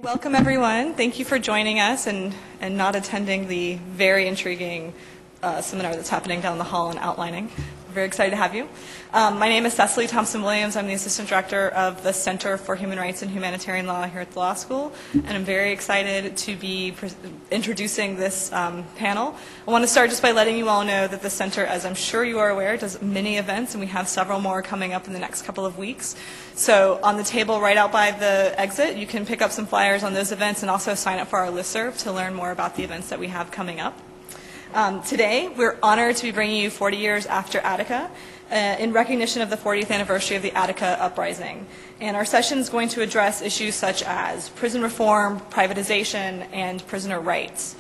Welcome, everyone. Thank you for joining us and not attending the very intriguing seminar that's happening down the hall on outlining. We're very excited to have you. My name is Cecily Thompson-Williams. I'm the Assistant Director of the Center for Human Rights and Humanitarian Law here at the Law School, and I'm very excited to be introducing this panel. I want to start just by letting you all know that the Center, as I'm sure you are aware, does many events, and we have several more coming up in the next couple of weeks. So on the table right out by the exit, you can pick up some flyers on those events and also sign up for our listserv to learn more about the events that we have coming up. Today, we're honored to be bringing you 40 years after Attica in recognition of the 40th anniversary of the Attica uprising. And our session is going to address issues such as prison reform, privatization, and prisoner rights.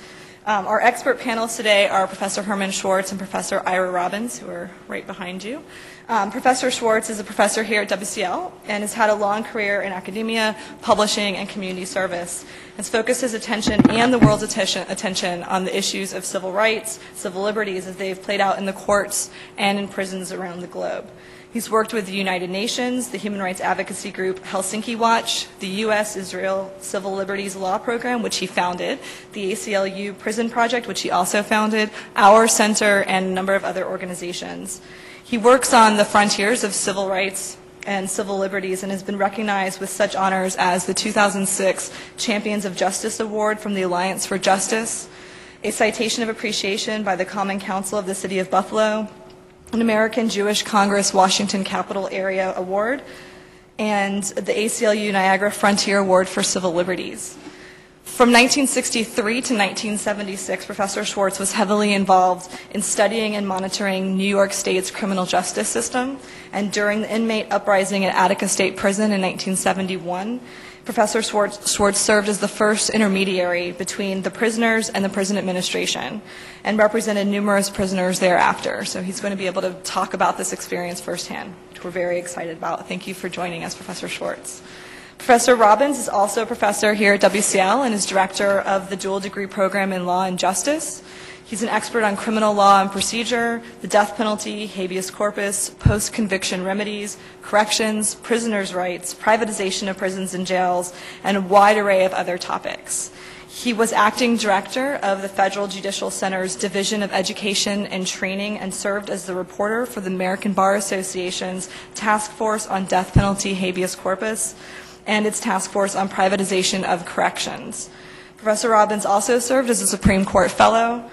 Our expert panelists today are Professor Herman Schwartz and Professor Ira Robbins, who are right behind you. Professor Schwartz is a professor here at WCL and has had a long career in academia, publishing, and community service. Has focused his attention and the world's attention on the issues of civil rights, civil liberties as they've played out in the courts and in prisons around the globe. He's worked with the United Nations, the human rights advocacy group Helsinki Watch, the U.S.-Israel Civil Liberties Law Program, which he founded, the ACLU Prison Project, which he also founded, our center, and a number of other organizations. He works on the frontiers of civil rights and civil liberties and has been recognized with such honors as the 2006 Champions of Justice Award from the Alliance for Justice, a Citation of Appreciation by the Common Council of the City of Buffalo, an American Jewish Congress Washington Capital Area Award, and the ACLU Niagara Frontier Award for Civil Liberties. From 1963 to 1976, Professor Schwartz was heavily involved in studying and monitoring New York State's criminal justice system, and during the inmate uprising at Attica State Prison in 1971, Professor Schwartz served as the first intermediary between the prisoners and the prison administration and represented numerous prisoners thereafter. So he's going to be able to talk about this experience firsthand, which we're very excited about. Thank you for joining us, Professor Schwartz. Professor Robbins is also a professor here at WCL and is director of the dual degree program in law and justice. He's an expert on criminal law and procedure, the death penalty, habeas corpus, post-conviction remedies, corrections, prisoners' rights, privatization of prisons and jails, and a wide array of other topics. He was acting director of the Federal Judicial Center's Division of Education and Training and served as the reporter for the American Bar Association's Task Force on Death Penalty Habeas Corpus and its Task Force on Privatization of Corrections. Professor Robbins also served as a Supreme Court Fellow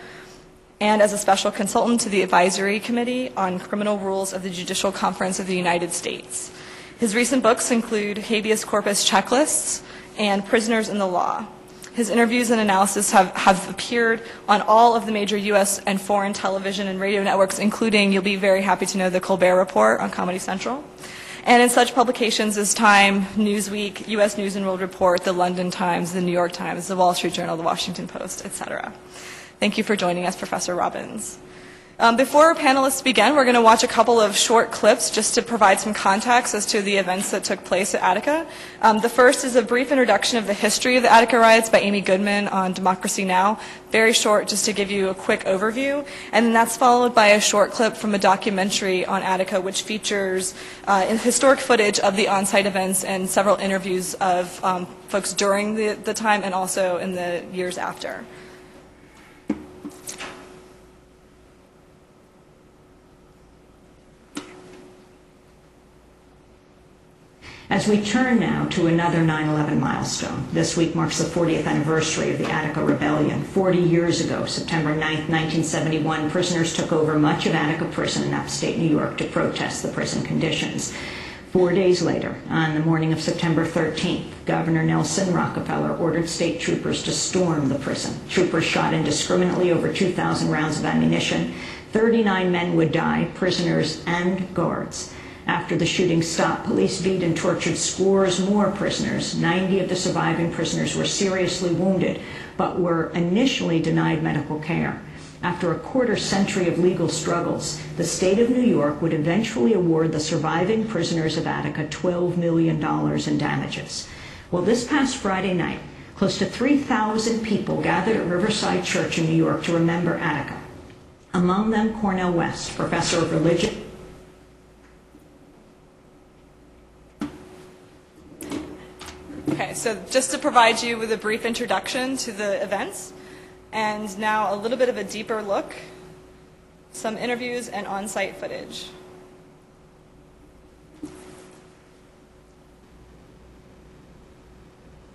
and as a special consultant to the Advisory Committee on Criminal Rules of the Judicial Conference of the United States. His recent books include Habeas Corpus Checklists and Prisoners in the Law. His interviews and analysis have appeared on all of the major U.S. and foreign television and radio networks, including, you'll be very happy to know, The Colbert Report on Comedy Central, and in such publications as Time, Newsweek, U.S. News and World Report, the London Times, the New York Times, the Wall Street Journal, the Washington Post, etc. Thank you for joining us, Professor Robbins. Before our panelists begin, we're going to watch a couple of short clips just to provide some context as to the events that took place at Attica. The first is a brief introduction of the history of the Attica riots by Amy Goodman on Democracy Now! Very short, just to give you a quick overview. And then that's followed by a short clip from a documentary on Attica, which features historic footage of the on-site events and several interviews of folks during the time and also in the years after. As we turn now to another 9/11 milestone, this week marks the 40th anniversary of the Attica Rebellion. 40 years ago, September 9, 1971, prisoners took over much of Attica Prison in upstate New York to protest the prison conditions. 4 days later, on the morning of September 13th, Governor Nelson Rockefeller ordered state troopers to storm the prison. Troopers shot indiscriminately over 2,000 rounds of ammunition. 39 men would die, prisoners and guards. After the shooting stopped, police beat and tortured scores more prisoners. 90 of the surviving prisoners were seriously wounded, but were initially denied medical care. After a quarter-century of legal struggles, the state of New York would eventually award the surviving prisoners of Attica $12 million in damages. Well, this past Friday night, close to 3,000 people gathered at Riverside Church in New York to remember Attica. Among them, Cornel West, professor of religion. Okay, So just to provide you with a brief introduction to the events, and now a little bit of a deeper look, some interviews and on-site footage.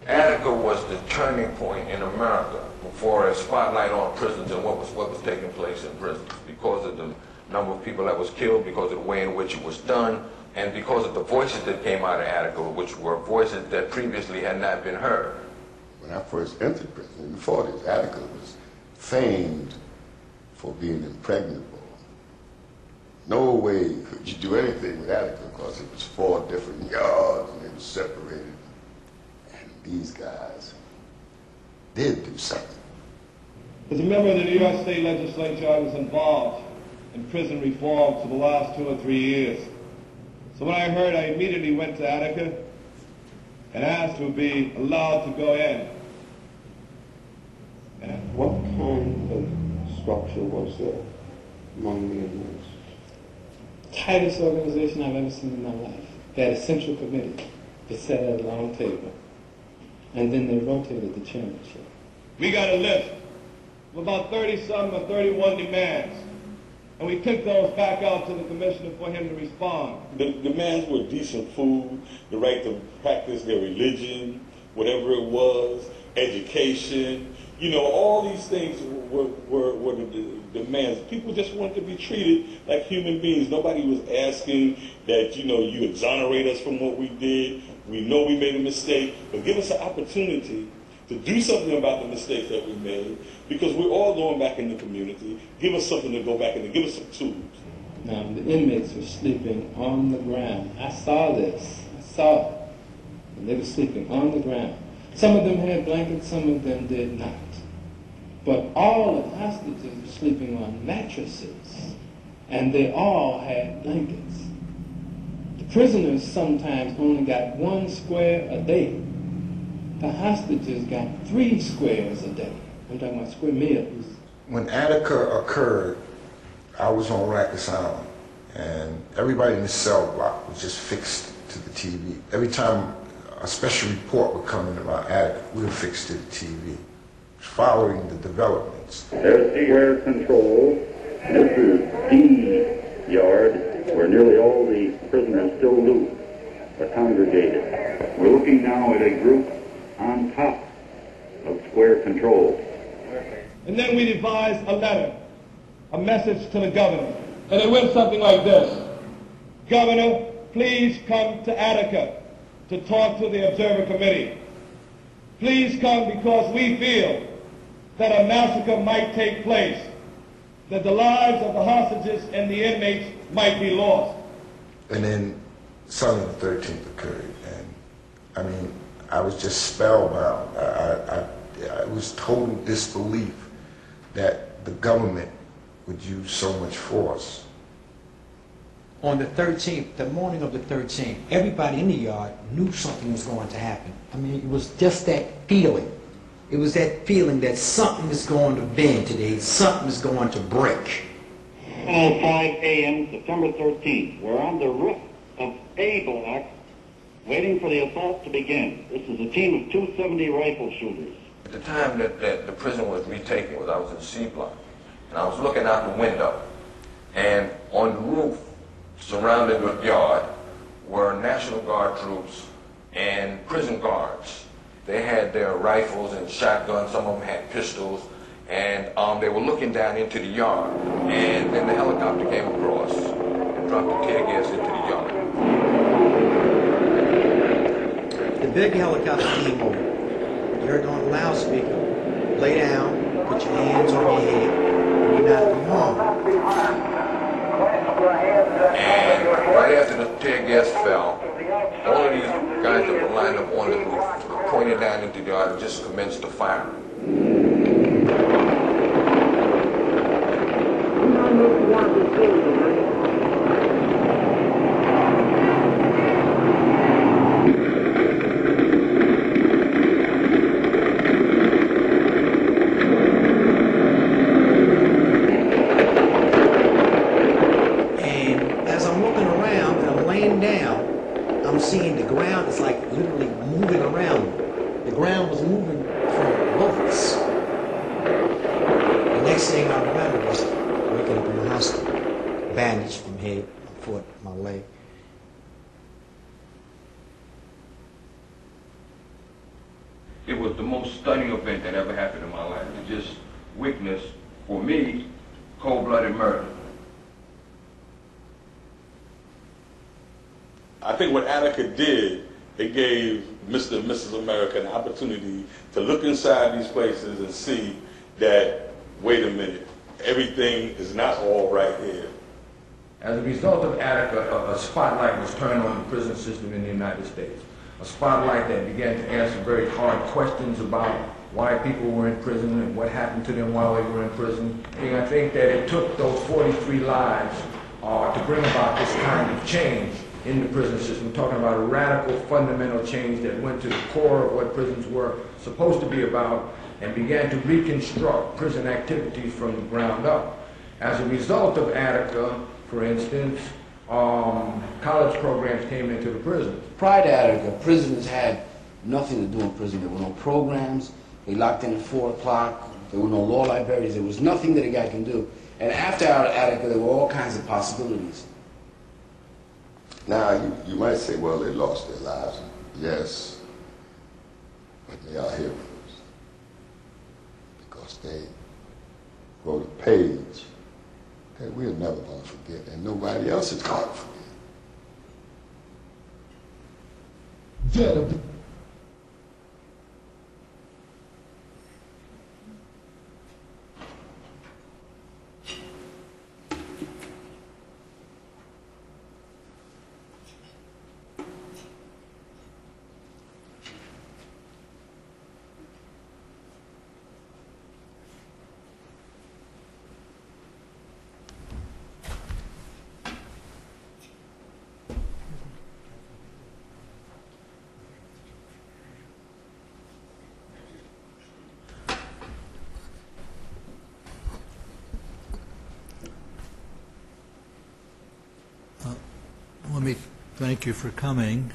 Attica was the turning point in America for a spotlight on prisons and what was taking place in prisons, because of the number of people that was killed, because of the way in which it was done, and because of the voices that came out of Attica, which were voices that previously had not been heard. When I first entered prison in the 40s, Attica was famed for being impregnable. No way could you do anything with Attica because it was 4 different yards and they were separated. And these guys did do something. As a member of the New York State Legislature, I was involved in prison reform for the last 2 or 3 years. So when I heard, I immediately went to Attica and asked to be allowed to go in. And what kind of structure was there among the inmates? Tightest organization I've ever seen in my life. They had a central committee that sat at a long table, and then they rotated the chairmanship. we got a list of about 30-some or 31 demands, and we took those back out to the commissioner for him to respond. The demands were decent food, the right to practice their religion, whatever it was, education. You know, all these things were the demands. People just wanted to be treated like human beings. Nobody was asking that, you know, you exonerate us from what we did. We know we made a mistake, but give us an opportunity to do something about the mistakes that we made, because we're all going back in the community. Give us something to go back in and give us some tools. Now, the inmates were sleeping on the ground. I saw this. I saw it. And they were sleeping on the ground. Some of them had blankets, some of them did not. But all of the hostages were sleeping on mattresses, and they all had blankets. The prisoners sometimes only got 1 square a day. The hostages got 3 squares a day. I'm talking about square meals. When Attica occurred, I was on Rikers Island, and everybody in the cell block was just fixed to the TV. Every time a special report would come in about Attica, we were fixed to the TV, following the developments. There's square control. This is D yard, where nearly all the prisoners still loose are congregated. We're looking now at a group on top of square control. And then we devised a letter, a message to the governor. And it went something like this: Governor, please come to Attica to talk to the Observer Committee. Please come because we feel that a massacre might take place, that the lives of the hostages and the inmates might be lost. And then Sunday the 13th occurred, and I mean, I was just spellbound. I was total disbelief that the government would use so much force. On the 13th, the morning of the 13th, everybody in the yard knew something was going to happen. I mean, it was just that feeling. It was that feeling that something is going to bend today, something is going to break. 5 a.m. September 13th. We're on the roof of A block, waiting for the assault to begin. This is a team of 270 rifle shooters. At the time that the prison was retaken, I was in C block, and I was looking out the window, and on the roof, surrounding the yard, were National Guard troops and prison guards. They had their rifles and shotguns, some of them had pistols, and they were looking down into the yard, and then the helicopter came across and dropped the tear gas into the yard. The big helicopter came over. You heard on the loudspeaker, lay down, put your hands on your head, and you're not going home. And right after the tear gas fell, all of these guys that were lined up on the roof pointed down into the yard and just commenced to fire. Down, I'm seeing the ground is like literally moving around. moving from bullets. The next thing I remember was waking up in the hospital, bandaged from head, my foot, my leg. It was the most stunning event that ever happened in my life to just witness, for me, cold-blooded murder. I think what Attica did, it gave Mr. and Mrs. America an opportunity to look inside these places and see that, wait a minute, everything is not all right here. As a result of Attica, a spotlight was turned on the prison system in the United States. A spotlight that began to answer very hard questions about why people were in prison and what happened to them while they were in prison. And I think that it took those 43 lives to bring about this kind of change in the prison system. We're talking about a radical, fundamental change that went to the core of what prisons were supposed to be about and began to reconstruct prison activities from the ground up. As a result of Attica, for instance, college programs came into the prison. Prior to Attica, prisoners had nothing to do in prison. There were no programs. They locked in at 4 o'clock. There were no law libraries. There was nothing that a guy can do. And after Attica, there were all kinds of possibilities. Now, you might say, well, they lost their lives. Yes, but they are heroes because they wrote a page that we're never going to forget and nobody else is going to forget. Let me thank you for coming.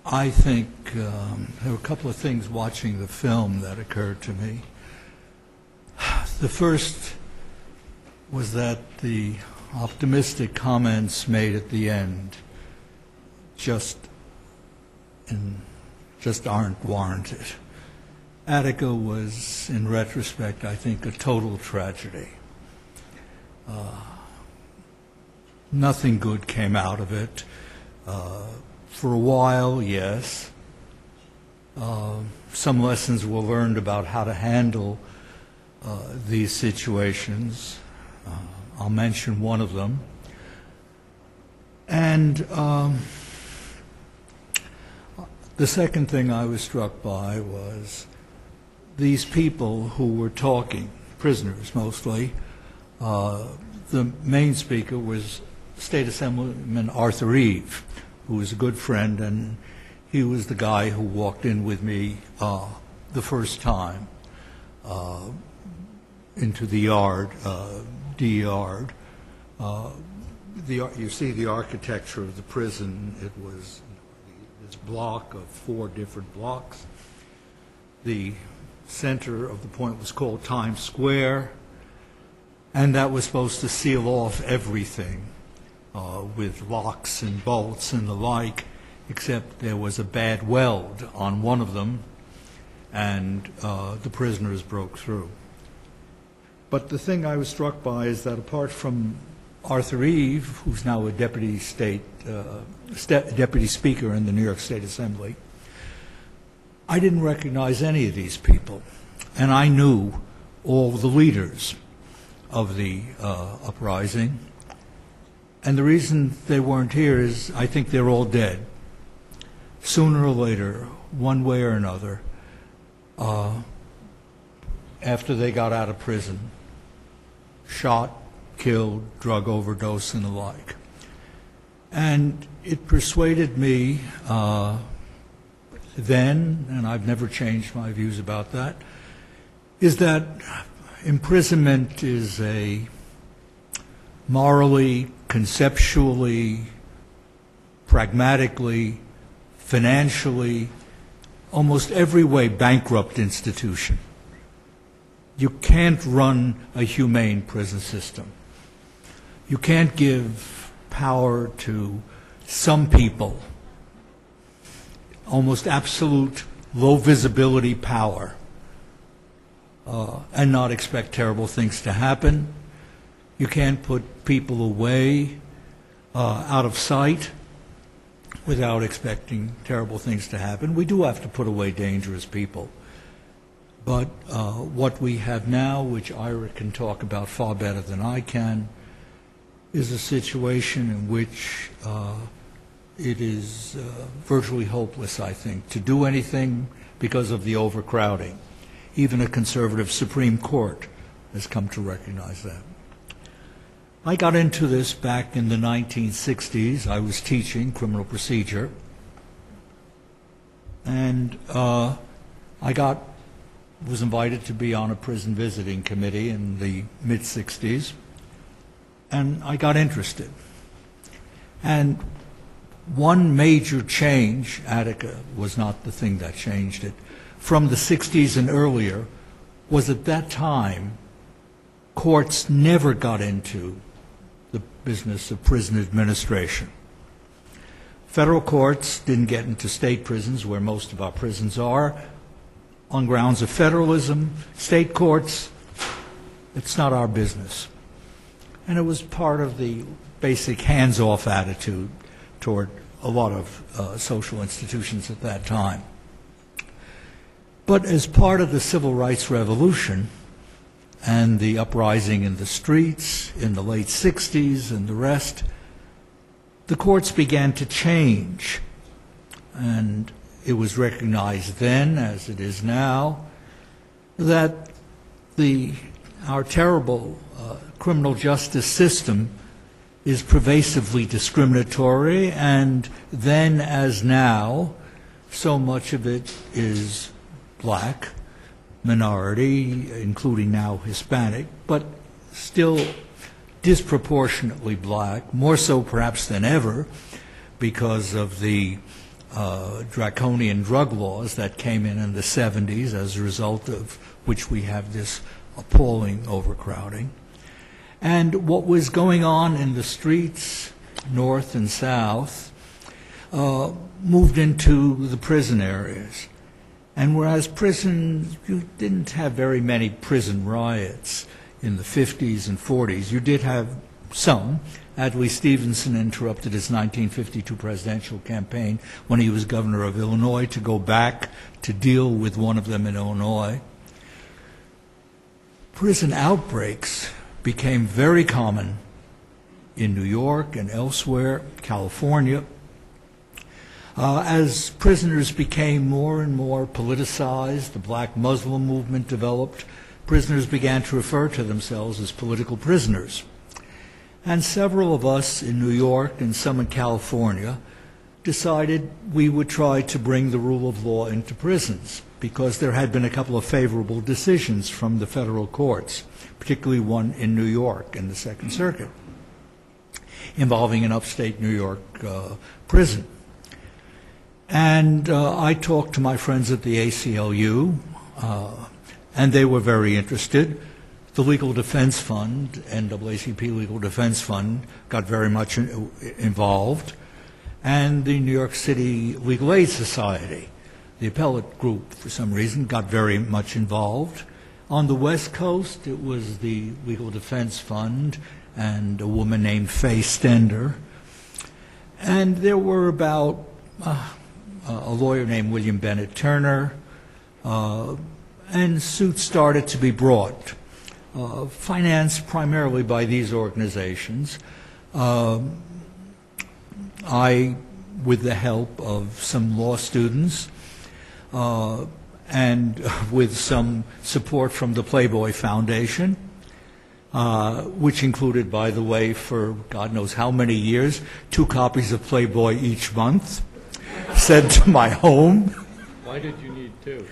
I think there were a couple of things watching the film that occurred to me. The first was that the optimistic comments made at the end just aren't warranted. Attica was, in retrospect, I think, a total tragedy. Nothing good came out of it. For a while, yes. Some lessons were learned about how to handle these situations. I'll mention one of them. And the second thing I was struck by was these people who were talking, prisoners mostly. The main speaker was State Assemblyman Arthur Eve, who was a good friend, and he was the guy who walked in with me the first time into the yard, D yard. You see the architecture of the prison. It was this block of 4 different blocks. The center of the point was called Times Square, and that was supposed to seal off everything with locks and bolts and the like, except there was a bad weld on one of them, and the prisoners broke through. But the thing I was struck by is that apart from Arthur Eve, who's now a deputy speaker in the New York State Assembly, I didn't recognize any of these people, and I knew all the leaders of the uprising. And the reason they weren't here is I think they're all dead. Sooner or later, one way or another, after they got out of prison, shot, killed, drug overdose, and the like. And it persuaded me then, and I've never changed my views about that, is that imprisonment is a morally, conceptually, pragmatically, financially, almost every way bankrupt institution. You can't run a humane prison system. You can't give power to some people, almost absolute low visibility power, and not expect terrible things to happen. You can't put people away out of sight without expecting terrible things to happen. We do have to put away dangerous people. But what we have now, which Ira can talk about far better than I can, is a situation in which it is virtually hopeless, I think, to do anything because of the overcrowding. Even a conservative Supreme Court has come to recognize that. I got into this back in the 1960s. I was teaching criminal procedure, and I was invited to be on a prison visiting committee in the mid-60s, and I got interested. And one major change, Attica was not the thing that changed it, from the 60s and earlier, was at that time courts never got into the business of prison administration. Federal courts didn't get into state prisons, where most of our prisons are, on grounds of federalism. State courts, it's not our business. And it was part of the basic hands-off attitude toward a lot of social institutions at that time. But as part of the civil rights revolution and the uprising in the streets in the late 60s and the rest, the courts began to change. And it was recognized then, as it is now, that our terrible criminal justice system is pervasively discriminatory, and then as now, so much of it is black, minority, including now Hispanic, but still disproportionately black, more so perhaps than ever because of the draconian drug laws that came in the 70s, as a result of which we have this appalling overcrowding. And what was going on in the streets, north and south, moved into the prison areas. And whereas prisons, you didn't have very many prison riots in the 50s and 40s. You did have some. Adlai Stevenson interrupted his 1952 presidential campaign when he was governor of Illinois to go back to deal with one of them in Illinois. Prison outbreaks became very common in New York and elsewhere, California. As prisoners became more and more politicized, the black Muslim movement developed, prisoners began to refer to themselves as political prisoners. And several of us in New York and some in California decided we would try to bring the rule of law into prisons, because there had been a couple of favorable decisions from the federal courts, particularly one in New York in the Second Circuit, involving an upstate New York prison. And I talked to my friends at the ACLU, and they were very interested. The Legal Defense Fund, NAACP Legal Defense Fund, got very much involved, and the New York City Legal Aid Society, the appellate group, for some reason, got very much involved. On the West Coast, it was the Legal Defense Fund and a woman named Faye Stender. And there were about a lawyer named William Bennett Turner, and suits started to be brought, financed primarily by these organizations. I, with the help of some law students, and with some support from the Playboy Foundation, which included, by the way, for God knows how many years, 2 copies of Playboy each month, sent to my home. Why did you need 2?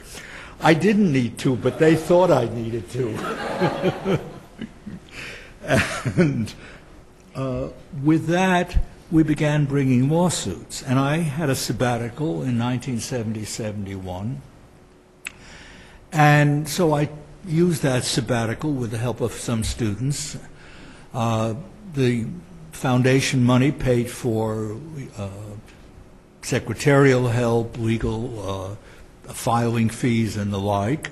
I didn't need to, but they thought I needed to. And with that, we began bringing lawsuits. And I had a sabbatical in 1970-71. And so I used that sabbatical with the help of some students. The foundation money paid for secretarial help, legal filing fees, and the like.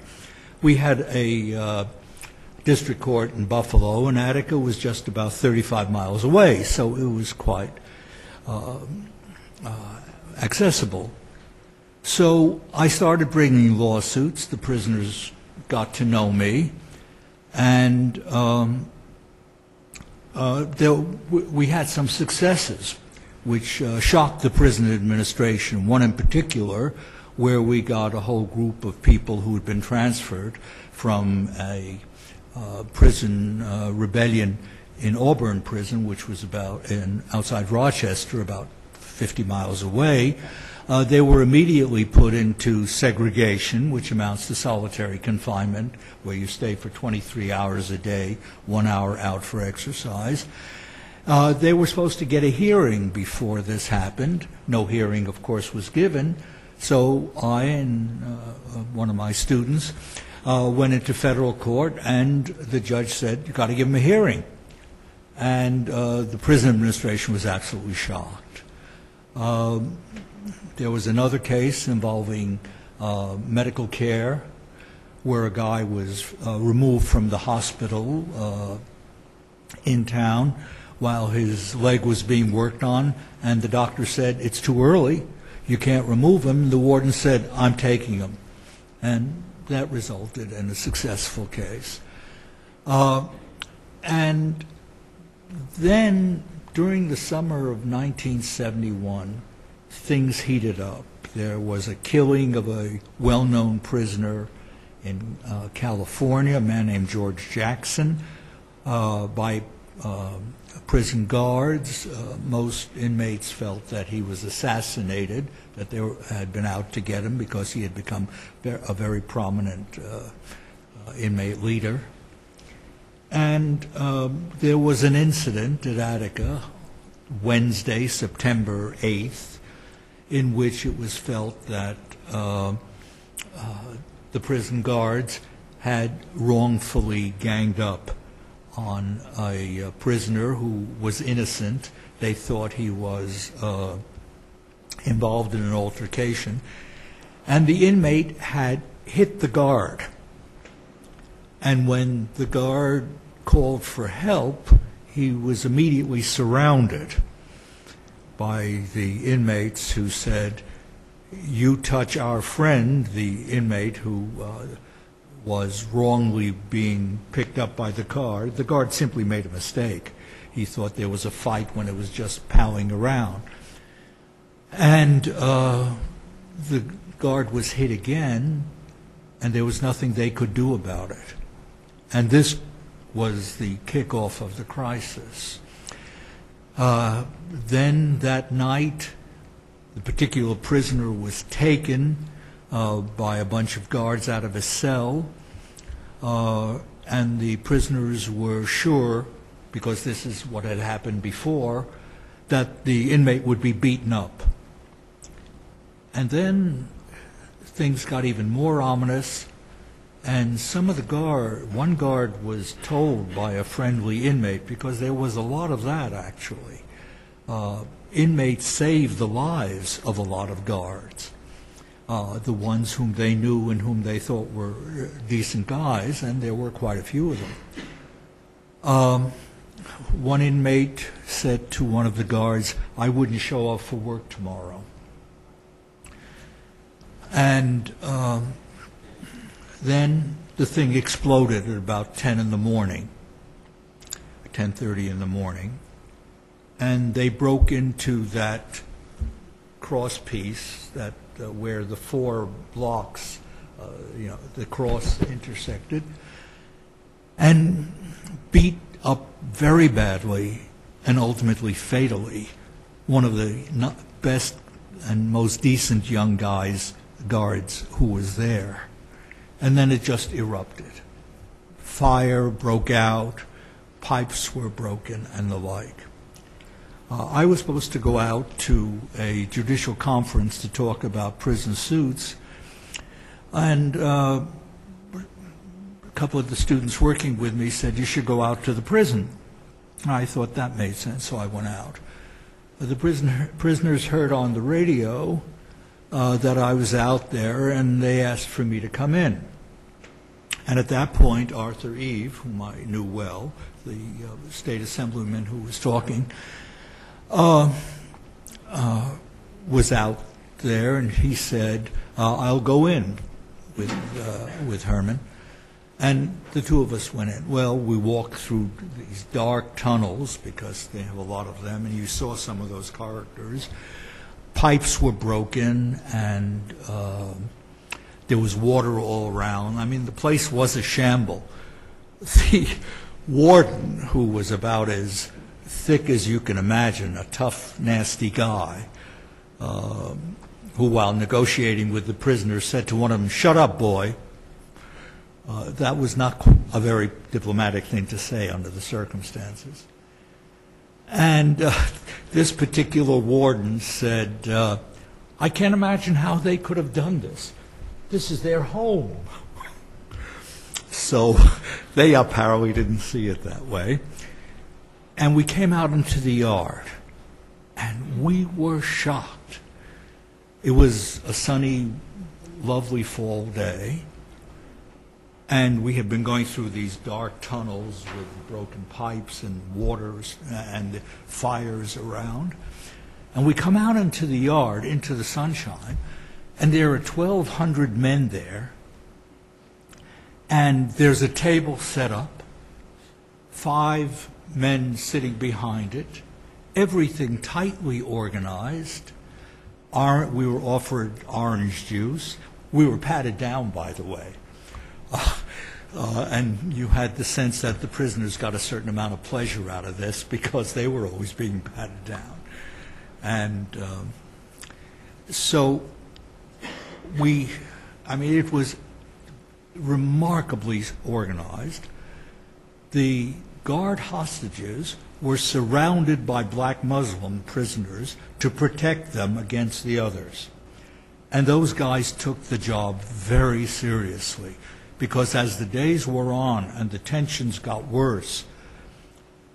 We had a district court in Buffalo, and Attica was just about 35 miles away, so it was quite accessible. So I started bringing lawsuits. The prisoners got to know me, and we had some successes which shocked the prison administration. One in particular, where we got a whole group of people who had been transferred from a prison rebellion in Auburn Prison, which was outside Rochester, about 50 miles away. They were immediately put into segregation, which amounts to solitary confinement, where you stay for 23 hours a day, 1 hour out for exercise. They were supposed to get a hearing before this happened. No hearing, of course, was given. So I and one of my students went into federal court, and the judge said, "You've got to give him a hearing." And the prison administration was absolutely shocked. There was another case involving medical care, where a guy was removed from the hospital in town while his leg was being worked on, and the doctor said, "It's too early, you can't remove him." The warden said, "I'm taking him." And that resulted in a successful case. And then during the summer of 1971, things heated up. There was a killing of a well-known prisoner in California, a man named George Jackson, by prison guards. Most inmates felt that he was assassinated, that they had been out to get him because he had become a very prominent inmate leader. And there was an incident at Attica, Wednesday, September 8th, in which it was felt that the prison guards had wrongfully ganged up on a prisoner who was innocent. They thought he was involved in an altercation. And the inmate had hit the guard. And when the guard called for help, he was immediately surrounded by the inmates who said, "You touch our friend," the inmate who was wrongly being picked up by the guard. The guard simply made a mistake. He thought there was a fight when it was just palling around. And the guard was hit again, and there was nothing they could do about it. And this was the kickoff of the crisis. Then that night, the particular prisoner was taken by a bunch of guards out of his cell, and the prisoners were sure, because this is what had happened before, that the inmate would be beaten up. And then things got even more ominous, and one guard was told by a friendly inmate, because there was a lot of that actually. Inmates saved the lives of a lot of guards, the ones whom they knew and whom they thought were decent guys, and there were quite a few of them. One inmate said to one of the guards, "I wouldn't show up for work tomorrow." And then the thing exploded at about 10 in the morning, 10:30 in the morning, and they broke into that cross piece that where the 4 blocks, the cross intersected, and beat up very badly and ultimately fatally one of the best and most decent young guards who was there. And then it just erupted. Fire broke out, pipes were broken, and the like. I was supposed to go out to a judicial conference to talk about prison suits, and a couple of the students working with me said, you should go out to the prison. And I thought that made sense, so I went out. The prisoners heard on the radio that I was out there, and they asked for me to come in. And at that point, Arthur Eve, whom I knew well, the state assemblyman who was talking, was out there, and he said, I'll go in with Herman. And the two of us went in. Well, we walked through these dark tunnels, because they have a lot of them, and you saw some of those corridors. Pipes were broken, and there was water all around. I mean, the place was a shamble. The warden, who was about as thick as you can imagine, a tough, nasty guy, who, while negotiating with the prisoners, said to one of them, "Shut up, boy." That was not a very diplomatic thing to say under the circumstances. And this particular warden said, I can't imagine how they could have done this. This is their home. So they apparently didn't see it that way. And we came out into the yard, and we were shocked. It was a sunny, lovely fall day, and we had been going through these dark tunnels with broken pipes and waters and fires around. And we come out into the yard, into the sunshine, and there are 1,200 men there, and there's a table set up, 5 men sitting behind it, everything tightly organized. We were offered orange juice. We were patted down, by the way. And you had the sense that the prisoners got a certain amount of pleasure out of this, because they were always being patted down. And so it was remarkably organized. The guard hostages were surrounded by black Muslim prisoners to protect them against the others. And those guys took the job very seriously, because as the days wore on and the tensions got worse,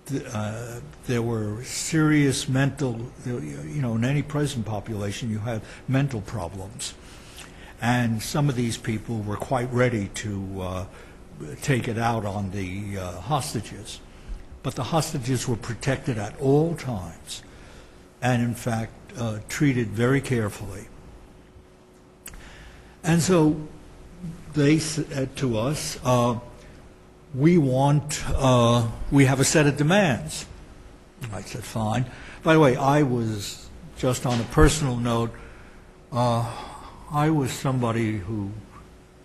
there were serious mental, in any prison population you have mental problems. And some of these people were quite ready to take it out on the hostages. But the hostages were protected at all times, and in fact treated very carefully. And so they said to us, we have a set of demands. I said, fine. By the way, I was, just on a personal note, I was somebody who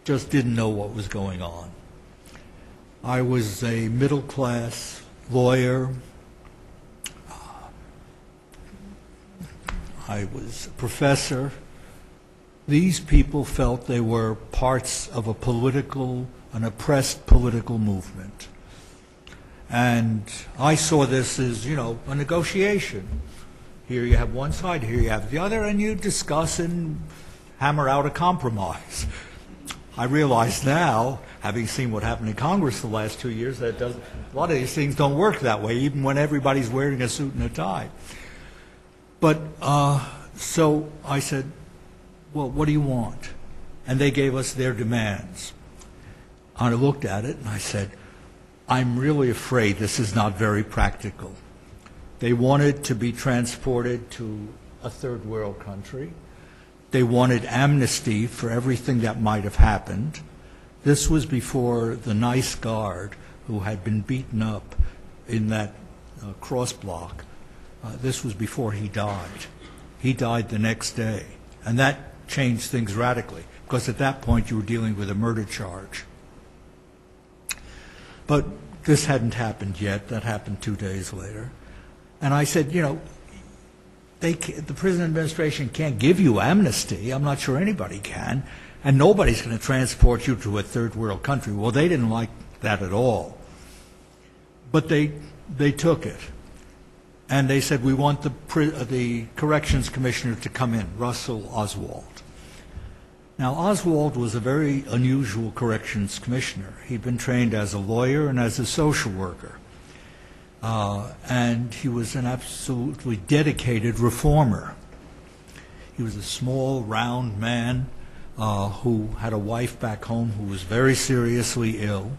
just didn't know what was going on. I was a middle-class lawyer. I was a professor. These people felt they were parts of an oppressed political movement. And I saw this as, a negotiation. Here you have one side, here you have the other, and you discuss and hammer out a compromise. I realize now, having seen what happened in Congress the last 2 years, that a lot of these things don't work that way, even when everybody's wearing a suit and a tie. But so I said, well, what do you want? And they gave us their demands. I looked at it and I said, I'm really afraid this is not very practical. They wanted to be transported to a third world country. They wanted amnesty for everything that might have happened. This was before the nice guard who had been beaten up in that cross block. This was before he died. He died the next day. And that changed things radically, because at that point you were dealing with a murder charge. But this hadn't happened yet. That happened 2 days later. And I said, the prison administration can't give you amnesty. I'm not sure anybody can. And nobody's going to transport you to a third world country. Well, they didn't like that at all. But they took it. And they said, we want the corrections commissioner to come in, Russell Oswald. Now, Oswald was a very unusual corrections commissioner. He'd been trained as a lawyer and as a social worker. And he was an absolutely dedicated reformer. He was a small, round man who had a wife back home who was very seriously ill,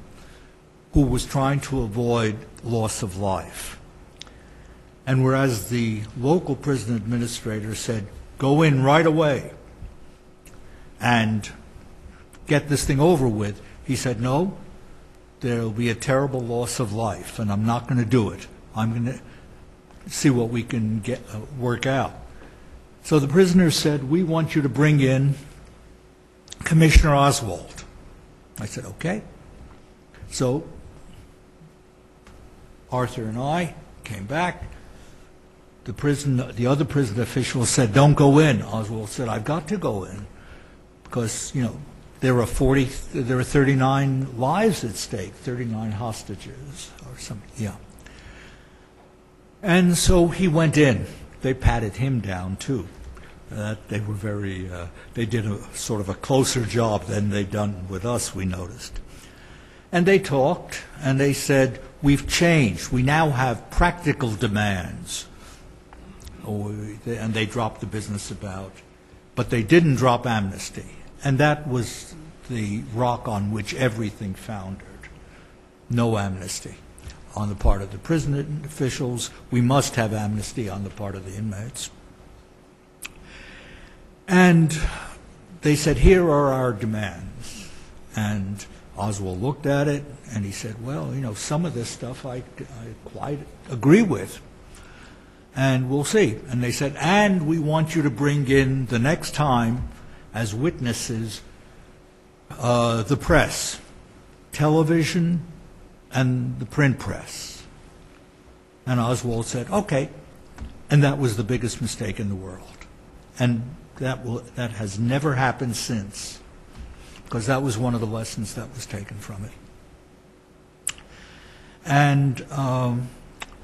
who was trying to avoid loss of life. And whereas the local prison administrator said, go in right away and get this thing over with, he said, no, there'll be a terrible loss of life, and I'm not going to do it. I'm going to see what we can work out. So the prisoner said, we want you to bring in Commissioner Oswald. I said, okay. So Arthur and I came back. The other prison officials said, don't go in. Oswald said, I've got to go in because, you know, there were 39 lives at stake, 39 hostages or something, yeah. And so he went in. They patted him down too. They were very, they did a sort of a closer job than they'd done with us, we noticed. And they talked, and they said, we've changed. We now have practical demands. And they dropped the business about, but they didn't drop amnesty. And that was the rock on which everything foundered. No amnesty on the part of the prison officials. We must have amnesty on the part of the inmates. And they said, here are our demands. And Oswald looked at it, and he said, well, you know, some of this stuff I quite agree with. And we'll see. And they said, and we want you to bring in the next time as witnesses the press, television, and the print press. And Oswald said, okay. And that was the biggest mistake in the world. And that has never happened since, because that was one of the lessons that was taken from it. And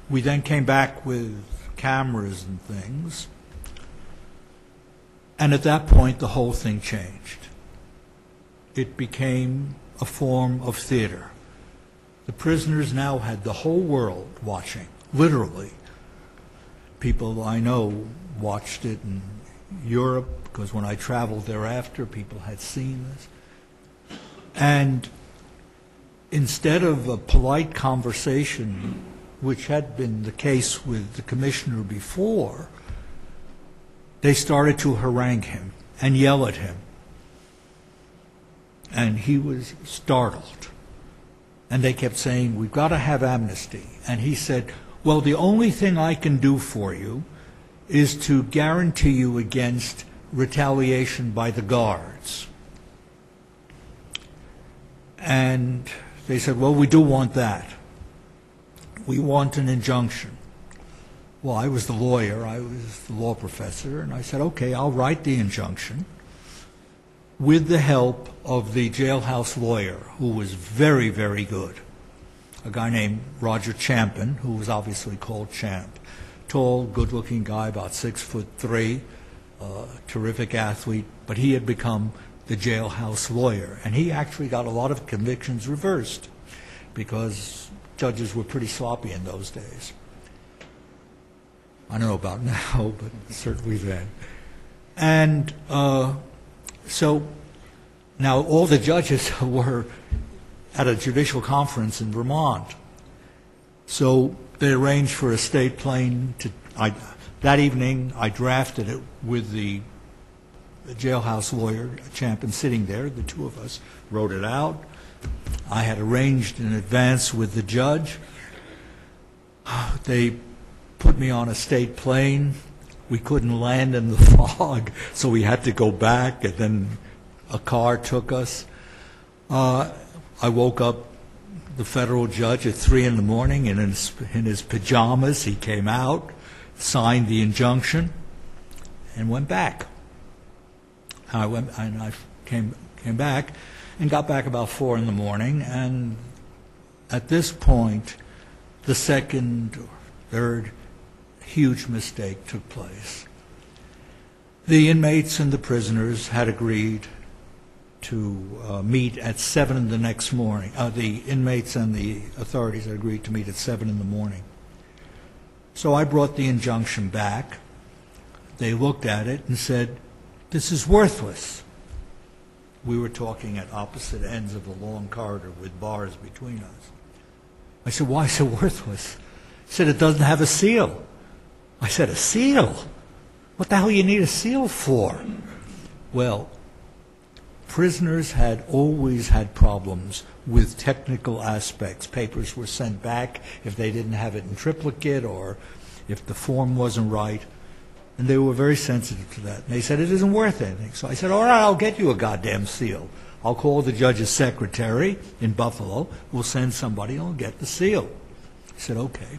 we then came back with cameras and things. And at that point, the whole thing changed. It became a form of theater. The prisoners now had the whole world watching, literally. People I know watched it in Europe, because when I traveled thereafter, people had seen this. And instead of a polite conversation, which had been the case with the commissioner before, they started to harangue him and yell at him. And he was startled. And they kept saying, we've got to have amnesty. And he said, well, the only thing I can do for you is to guarantee you against retaliation by the guards. And they said, well, we do want that. We want an injunction. Well, I was the lawyer, I was the law professor, and I said, okay, I'll write the injunction with the help of the jailhouse lawyer, who was very, very good, a guy named Roger Champion, who was obviously called Champ. Tall, good-looking guy, about 6'3", terrific athlete, but he had become the jailhouse lawyer. And he actually got a lot of convictions reversed because judges were pretty sloppy in those days. I don't know about now, but certainly then. And so now all the judges were at a judicial conference in Vermont. So they arranged for a state plane to, that evening I drafted it with the jailhouse lawyer, Champion, sitting there. The two of us wrote it out. I had arranged in advance with the judge. They put me on a state plane. We couldn't land in the fog, so we had to go back, and then a car took us. I woke up the federal judge at 3 in the morning, and in his pajamas he came out, signed the injunction, and went back. I came back and got back about 4 in the morning, and at this point, the second or third huge mistake took place. The inmates and the prisoners had agreed to meet at 7 the next morning. The inmates and the authorities had agreed to meet at 7 in the morning. So I brought the injunction back. They looked at it and said, "This is worthless." We were talking at opposite ends of the long corridor with bars between us. I said, "Why is it worthless?" He said, "It doesn't have a seal." I said, "A seal? What the hell you need a seal for?" Well, prisoners had always had problems with technical aspects. Papers were sent back if they didn't have it in triplicate or if the form wasn't right. And they were very sensitive to that. And they said, "It isn't worth anything." So I said, "All right, I'll get you a goddamn seal. I'll call the judge's secretary in Buffalo. We'll send somebody and I'll get the seal." He said, "Okay."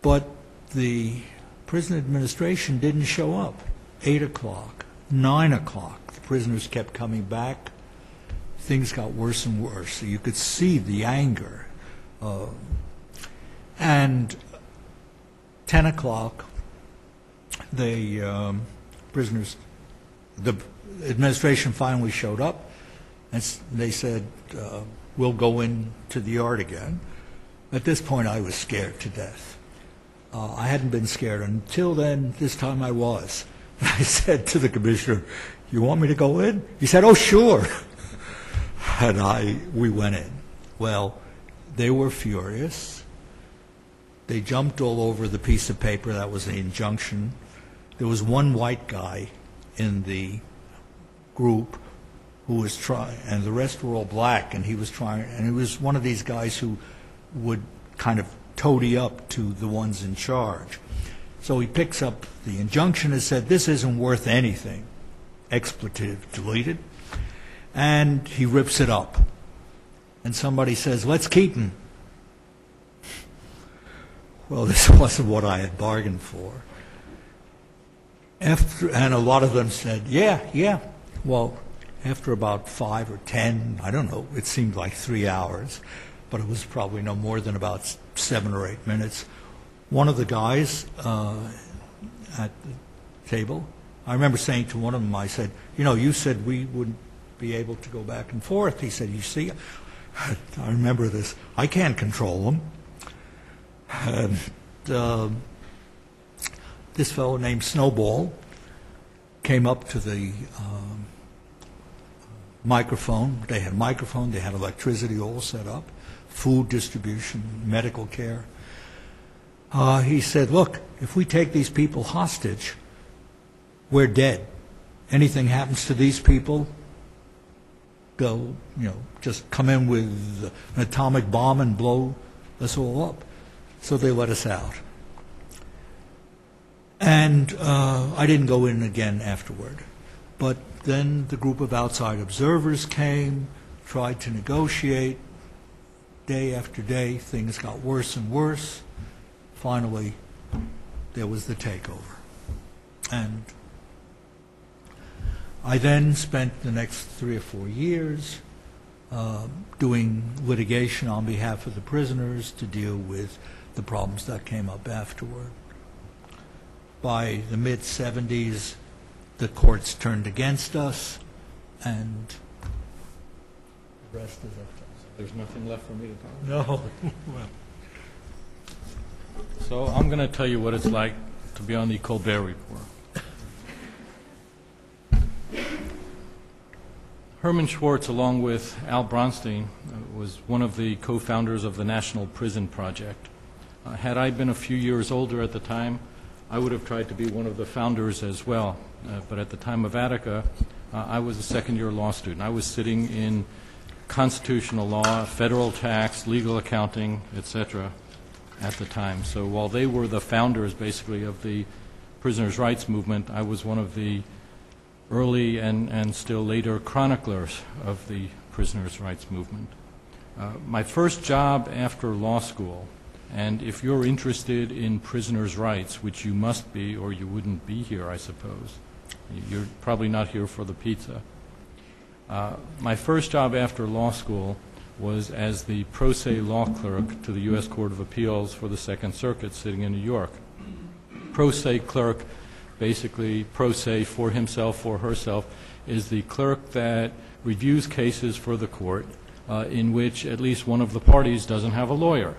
But the prison administration didn't show up. 8 o'clock, 9 o'clock. The prisoners kept coming back. Things got worse and worse. So you could see the anger. And 10 o'clock, the administration finally showed up, and they said, "We'll go into the yard again." At this point, I was scared to death. I hadn't been scared until then. This time I was. I said to the commissioner, "You want me to go in?" He said, "Oh, sure." And we went in. Well, they were furious. They jumped all over the piece of paper that was the injunction. There was one white guy in the group who was trying, and the rest were all black, and he was trying, and he was one of these guys who would kind of toady up to the ones in charge. So he picks up the injunction and said, "This isn't worth anything." Expletive deleted. And he rips it up. And somebody says, "Let's keep him." Well, this wasn't what I had bargained for. And a lot of them said, yeah. Well, after about 5 or 10, I don't know, it seemed like 3 hours, but it was probably no more than about 7 or 8 minutes. One of the guys at the table, I remember saying to one of them, I said, "You said we wouldn't be able to go back and forth." He said, "You see," I remember this, "I can't control them." And this fellow named Snowball came up to the microphone. They had a microphone, they had electricity all set up, food distribution, medical care. He said, "Look, if we take these people hostage, we're dead. Anything happens to these people, they'll, just come in with an atomic bomb and blow us all up." So they let us out. And I didn't go in again afterward. But then the group of outside observers came, tried to negotiate. Day after day, things got worse and worse. Finally, there was the takeover. And I then spent the next 3 or 4 years doing litigation on behalf of the prisoners to deal with the problems that came up afterward. By the mid-'70s, the courts turned against us, and the rest is up to us. There's nothing left for me to talk about? No. Well. So I'm going to tell you what it's like to be on the Colbert Report. Herman Schwartz, along with Al Bronstein, was one of the co-founders of the National Prison Project. Had I been a few years older at the time, I would have tried to be one of the founders as well. But at the time of Attica, I was a second-year law student. I was sitting in constitutional law, federal tax, legal accounting, etc. at the time. So while they were the founders, basically, of the prisoners' rights movement, I was one of the early and still later chroniclers of the prisoners' rights movement. My first job after law school, and if you're interested in prisoners' rights, which you must be or you wouldn't be here, I suppose. You're probably not here for the pizza. My first job after law school was as the pro se law clerk to the U.S. Court of Appeals for the Second Circuit sitting in New York. Pro se clerk, basically pro se for himself or herself, is the clerk that reviews cases for the court in which at least one of the parties doesn't have a lawyer.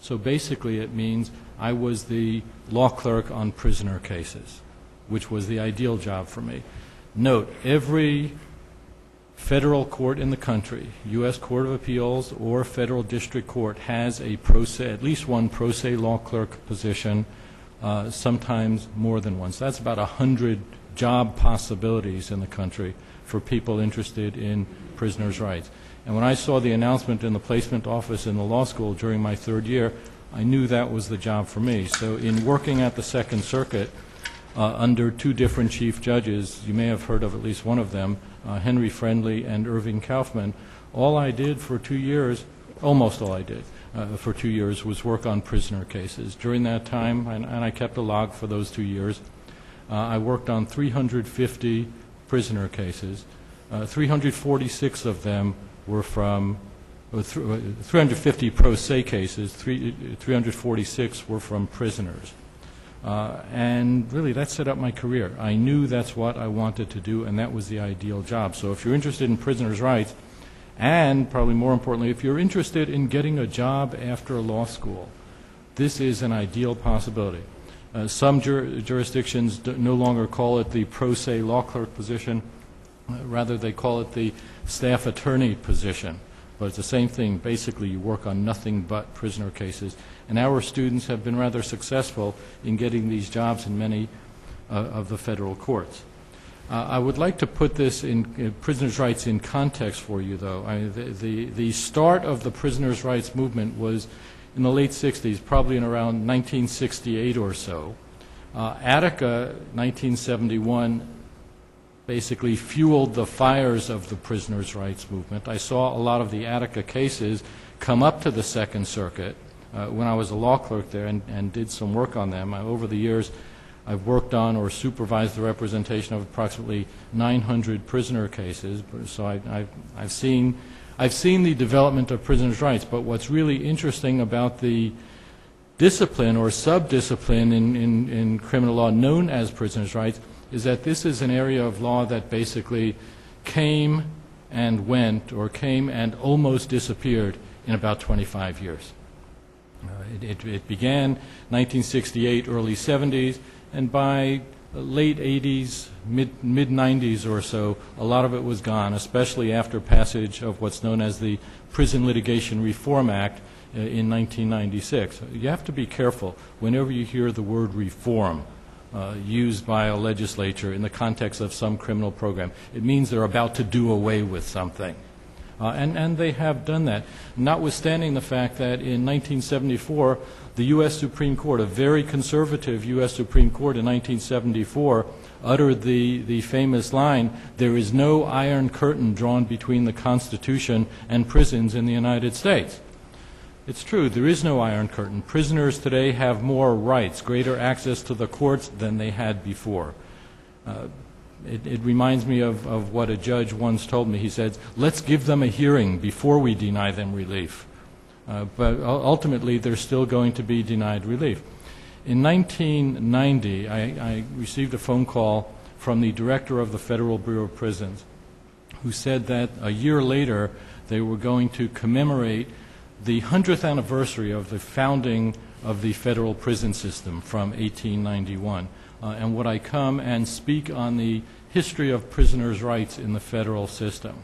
So basically it means I was the law clerk on prisoner cases, which was the ideal job for me. Note, every federal court in the country, U.S. Court of Appeals or federal district court, has a pro se, at least one pro se law clerk position, sometimes more than one. So that's about 100 job possibilities in the country for people interested in prisoners' rights. And when I saw the announcement in the placement office in the law school during my third year, I knew that was the job for me. So in working at the Second Circuit under two different chief judges, you may have heard of at least one of them, Henry Friendly and Irving Kaufman, all I did for 2 years, almost all I did for 2 years, was work on prisoner cases. During that time, and I kept a log for those 2 years, I worked on 350 prisoner cases. 346 of them were from 350 pro se cases, 346 were from prisoners. And really, that set up my career. I knew that's what I wanted to do, and that was the ideal job. So if you're interested in prisoners' rights, and probably more importantly, if you're interested in getting a job after law school, this is an ideal possibility. Some jurisdictions no longer call it the pro se law clerk position. Rather, they call it the staff attorney position. But it's the same thing. Basically, you work on nothing but prisoner cases. And our students have been rather successful in getting these jobs in many of the federal courts. I would like to put this in prisoners' rights in context for you, though. The start of the prisoners' rights movement was in the late 60s, probably in around 1968 or so. Attica, 1971, basically fueled the fires of the prisoners' rights movement. I saw a lot of the Attica cases come up to the Second Circuit when I was a law clerk there and did some work on them. Over the years, I've worked on or supervised the representation of approximately 900 prisoner cases. So I've seen the development of prisoners' rights. But what's really interesting about the discipline or sub-discipline in criminal law known as prisoners' rights is that this is an area of law that basically came and went, or came and almost disappeared in about 25 years. It began 1968, early 70s, and by late 80s, mid-90s or so, a lot of it was gone, especially after passage of what's known as the Prison Litigation Reform Act in 1996. You have to be careful whenever you hear the word reform used by a legislature in the context of some criminal program. It means they're about to do away with something. And they have done that, notwithstanding the fact that in 1974, the U.S. Supreme Court, a very conservative U.S. Supreme Court in 1974, uttered the famous line, "There is no iron curtain drawn between the Constitution and prisons in the United States." It's true, there is no iron curtain. Prisoners today have more rights, greater access to the courts than they had before. It reminds me of what a judge once told me. He said, let's give them a hearing before we deny them relief. But ultimately, they're still going to be denied relief. In 1990, I received a phone call from the director of the Federal Bureau of Prisons, who said that a year later, they were going to commemorate the 100th anniversary of the founding of the federal prison system from 1891. And would I come and speak on the history of prisoners' rights in the federal system?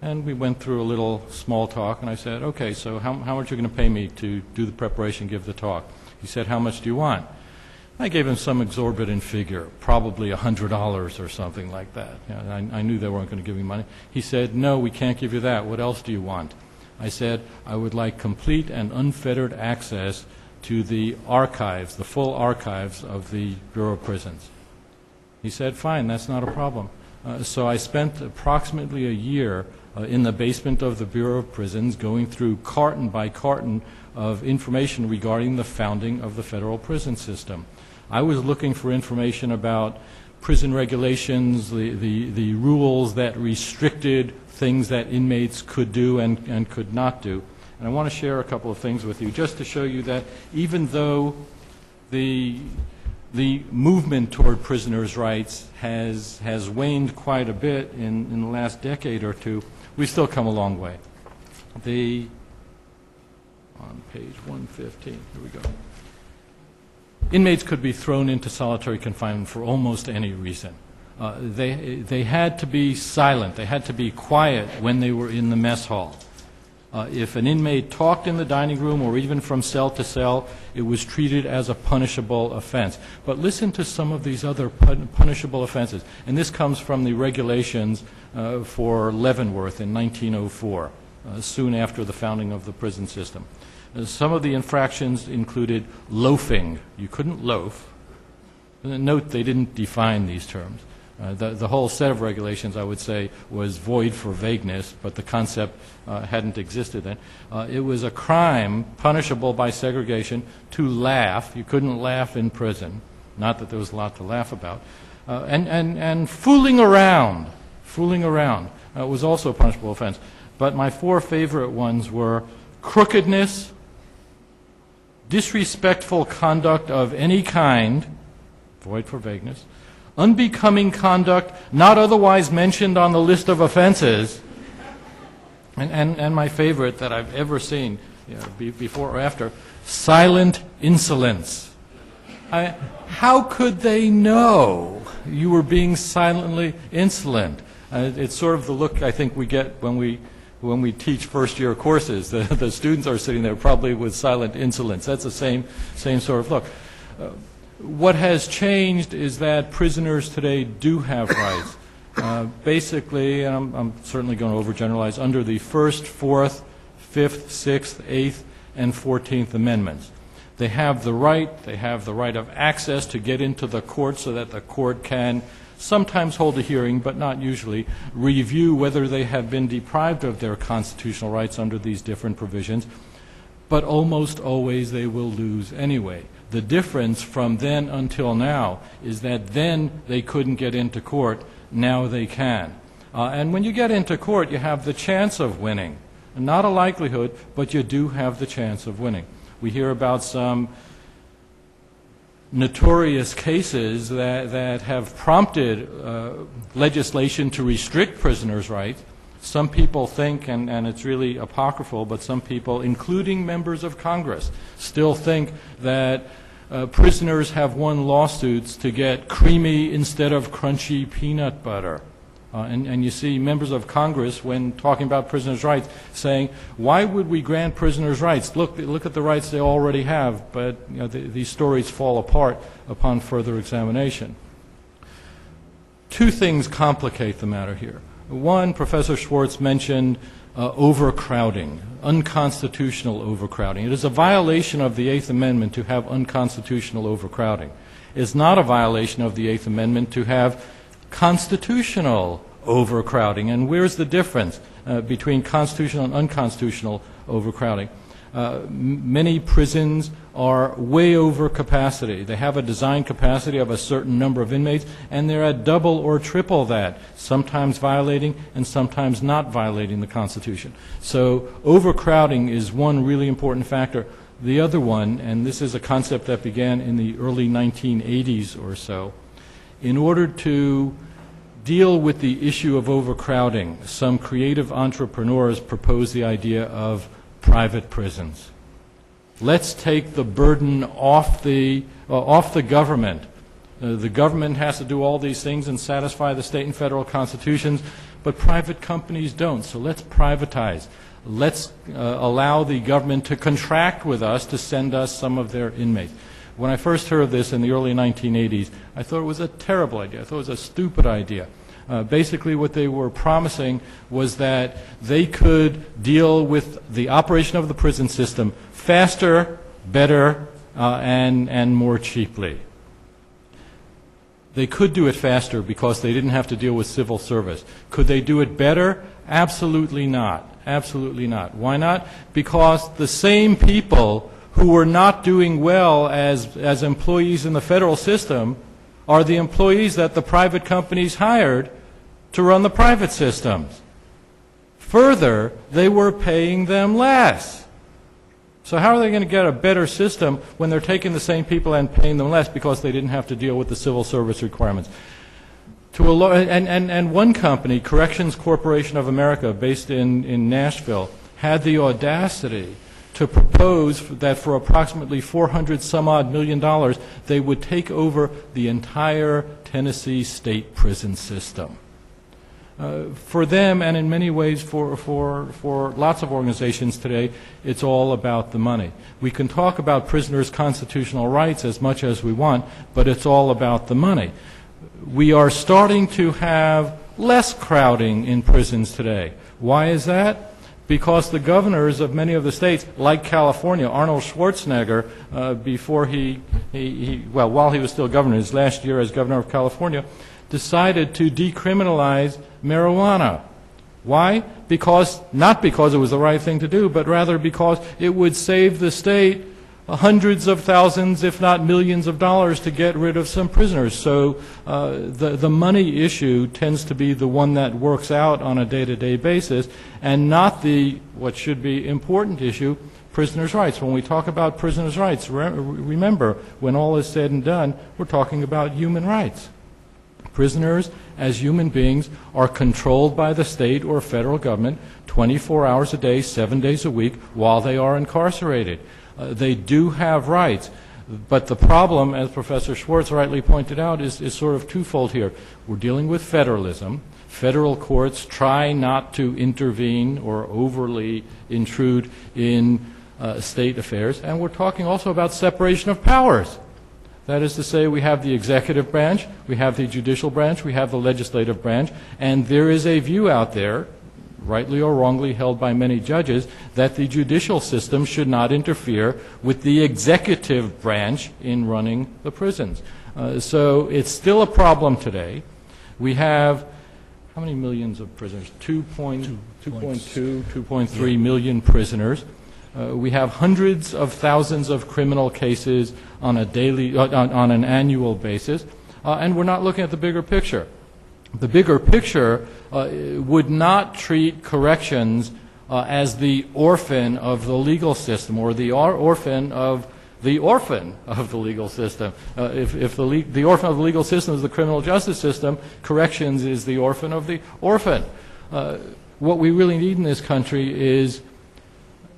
And we went through a little small talk, and I said, okay, so how much are you going to pay me to do the preparation, give the talk? He said, how much do you want? I gave him some exorbitant figure, probably $100 or something like that. You know, I knew they weren't going to give me money. He said, no, we can't give you that. What else do you want? I said, I would like complete and unfettered access to the archives, the full archives of the Bureau of Prisons. He said, fine, that's not a problem. So I spent approximately a year in the basement of the Bureau of Prisons going through carton by carton of information regarding the founding of the federal prison system. I was looking for information about prison regulations, the rules that restricted things that inmates could do and could not do. And I want to share a couple of things with you just to show you that even though the movement toward prisoners' rights has waned quite a bit in the last decade or two, we've still come a long way. On page 115, here we go. Inmates could be thrown into solitary confinement for almost any reason. They had to be silent. They had to be quiet when they were in the mess hall. If an inmate talked in the dining room or even from cell to cell, it was treated as a punishable offense. But listen to some of these other punishable offenses. And this comes from the regulations for Leavenworth in 1904, soon after the founding of the prison system. Some of the infractions included loafing. You couldn't loaf. Note they didn't define these terms. The whole set of regulations, I would say, was void for vagueness, but the concept hadn't existed then. It was a crime punishable by segregation to laugh. You couldn't laugh in prison. Not that there was a lot to laugh about. And fooling around was also a punishable offense. But my four favorite ones were crookedness, disrespectful conduct of any kind, void for vagueness, unbecoming conduct not otherwise mentioned on the list of offenses, and my favorite that I've ever seen, before or after, silent insolence. How could they know you were being silently insolent? It's sort of the look I think we get when we teach first-year courses. The students are sitting there probably with silent insolence. That's the same sort of look. What has changed is that prisoners today do have rights. Basically, and I'm certainly going to overgeneralize, under the First, Fourth, Fifth, Sixth, Eighth, and 14th Amendments. They have the right of access to get into the court so that the court can sometimes hold a hearing, but not usually, review whether they have been deprived of their constitutional rights under these different provisions, but almost always they will lose anyway. The difference from then until now is that then they couldn't get into court, now they can. And when you get into court, you have the chance of winning. Not a likelihood, but you do have the chance of winning. We hear about some notorious cases that have prompted legislation to restrict prisoners' rights. Some people think, and it's really apocryphal, but some people, including members of Congress, still think that prisoners have won lawsuits to get creamy instead of crunchy peanut butter. And you see members of Congress, when talking about prisoners' rights, saying, why would we grant prisoners' rights? Look at the rights they already have, but these stories fall apart upon further examination. Two things complicate the matter here. One, Professor Schwartz mentioned overcrowding, unconstitutional overcrowding. It is a violation of the Eighth Amendment to have unconstitutional overcrowding. It's not a violation of the Eighth Amendment to have constitutional overcrowding. And where's the difference between constitutional and unconstitutional overcrowding? Many prisons are way over capacity. They have a design capacity of a certain number of inmates, and they're at double or triple that, sometimes violating and sometimes not violating the Constitution. So overcrowding is one really important factor. The other one, and this is a concept that began in the early 1980s or so, in order to deal with the issue of overcrowding, some creative entrepreneurs proposed the idea of private prisons. Let's take the burden off the government. The government has to do all these things and satisfy the state and federal constitutions, but private companies don't. So let's privatize. Let's allow the government to contract with us to send us some of their inmates. When I first heard of this in the early 1980s, I thought it was a terrible idea. I thought it was a stupid idea. Basically what they were promising was that they could deal with the operation of the prison system faster, better, and more cheaply. They could do it faster because they didn't have to deal with civil service. Could they do it better? Absolutely not. Absolutely not. Why not? Because the same people who were not doing well as employees in the federal system are the employees that the private companies hired to run the private systems. Further, they were paying them less. So how are they going to get a better system when they're taking the same people and paying them less because they didn't have to deal with the civil service requirements? And one company, Corrections Corporation of America, based in Nashville, had the audacity to propose that for approximately $400-some-odd million, they would take over the entire Tennessee State Prison system. For them, and in many ways for lots of organizations today, it's all about the money. We can talk about prisoners' constitutional rights as much as we want, but it's all about the money. We are starting to have less crowding in prisons today. Why is that? Because the governors of many of the states, like California, Arnold Schwarzenegger, while he was still governor, his last year as governor of California, decided to decriminalize marijuana. Why? Not because it was the right thing to do, but rather because it would save the state hundreds of thousands, if not millions of dollars to get rid of some prisoners. So the money issue tends to be the one that works out on a day-to-day basis, and not what should be important issue, prisoners' rights. When we talk about prisoners' rights, remember, when all is said and done, we're talking about human rights. Prisoners, as human beings, are controlled by the state or federal government 24 hours a day, 7 days a week, while they are incarcerated. They do have rights, but the problem, as Professor Schwartz rightly pointed out, is sort of twofold here. We're dealing with federalism. Federal courts try not to intervene or overly intrude in state affairs, and we're talking also about separation of powers. That is to say, we have the executive branch, we have the judicial branch, we have the legislative branch, and there is a view out there, rightly or wrongly held by many judges, that the judicial system should not interfere with the executive branch in running the prisons. So it's still a problem today. We have, how many millions of prisoners? 2.2, 2.3 million prisoners. We have hundreds of thousands of criminal cases on an annual basis, and we're not looking at the bigger picture. The bigger picture would not treat corrections as the orphan of the legal system, or the orphan of the legal system. If the orphan of the legal system is the criminal justice system, corrections is the orphan of the orphan. What we really need in this country is,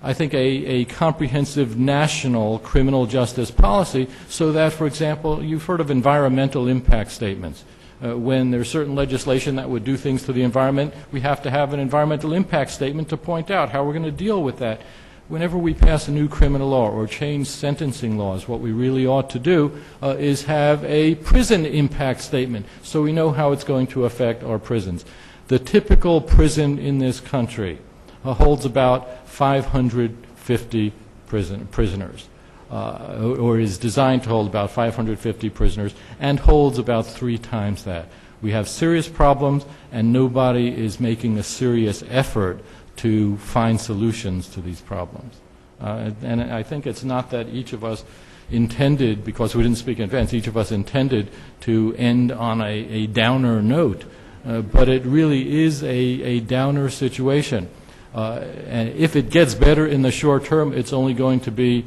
I think, a comprehensive national criminal justice policy, so that, for example, you've heard of environmental impact statements. When there's certain legislation that would do things to the environment, we have to have an environmental impact statement to point out how we're going to deal with that. Whenever we pass a new criminal law or change sentencing laws, what we really ought to do is have a prison impact statement so we know how it's going to affect our prisons. The typical prison in this country holds about 550 prisoners. Or is designed to hold about 550 prisoners, and holds about 3 times that. We have serious problems, and nobody is making a serious effort to find solutions to these problems. And I think it's not that each of us intended, because we didn't speak in advance, each of us intended to end on a downer note, but it really is a downer situation. And if it gets better in the short term, it's only going to be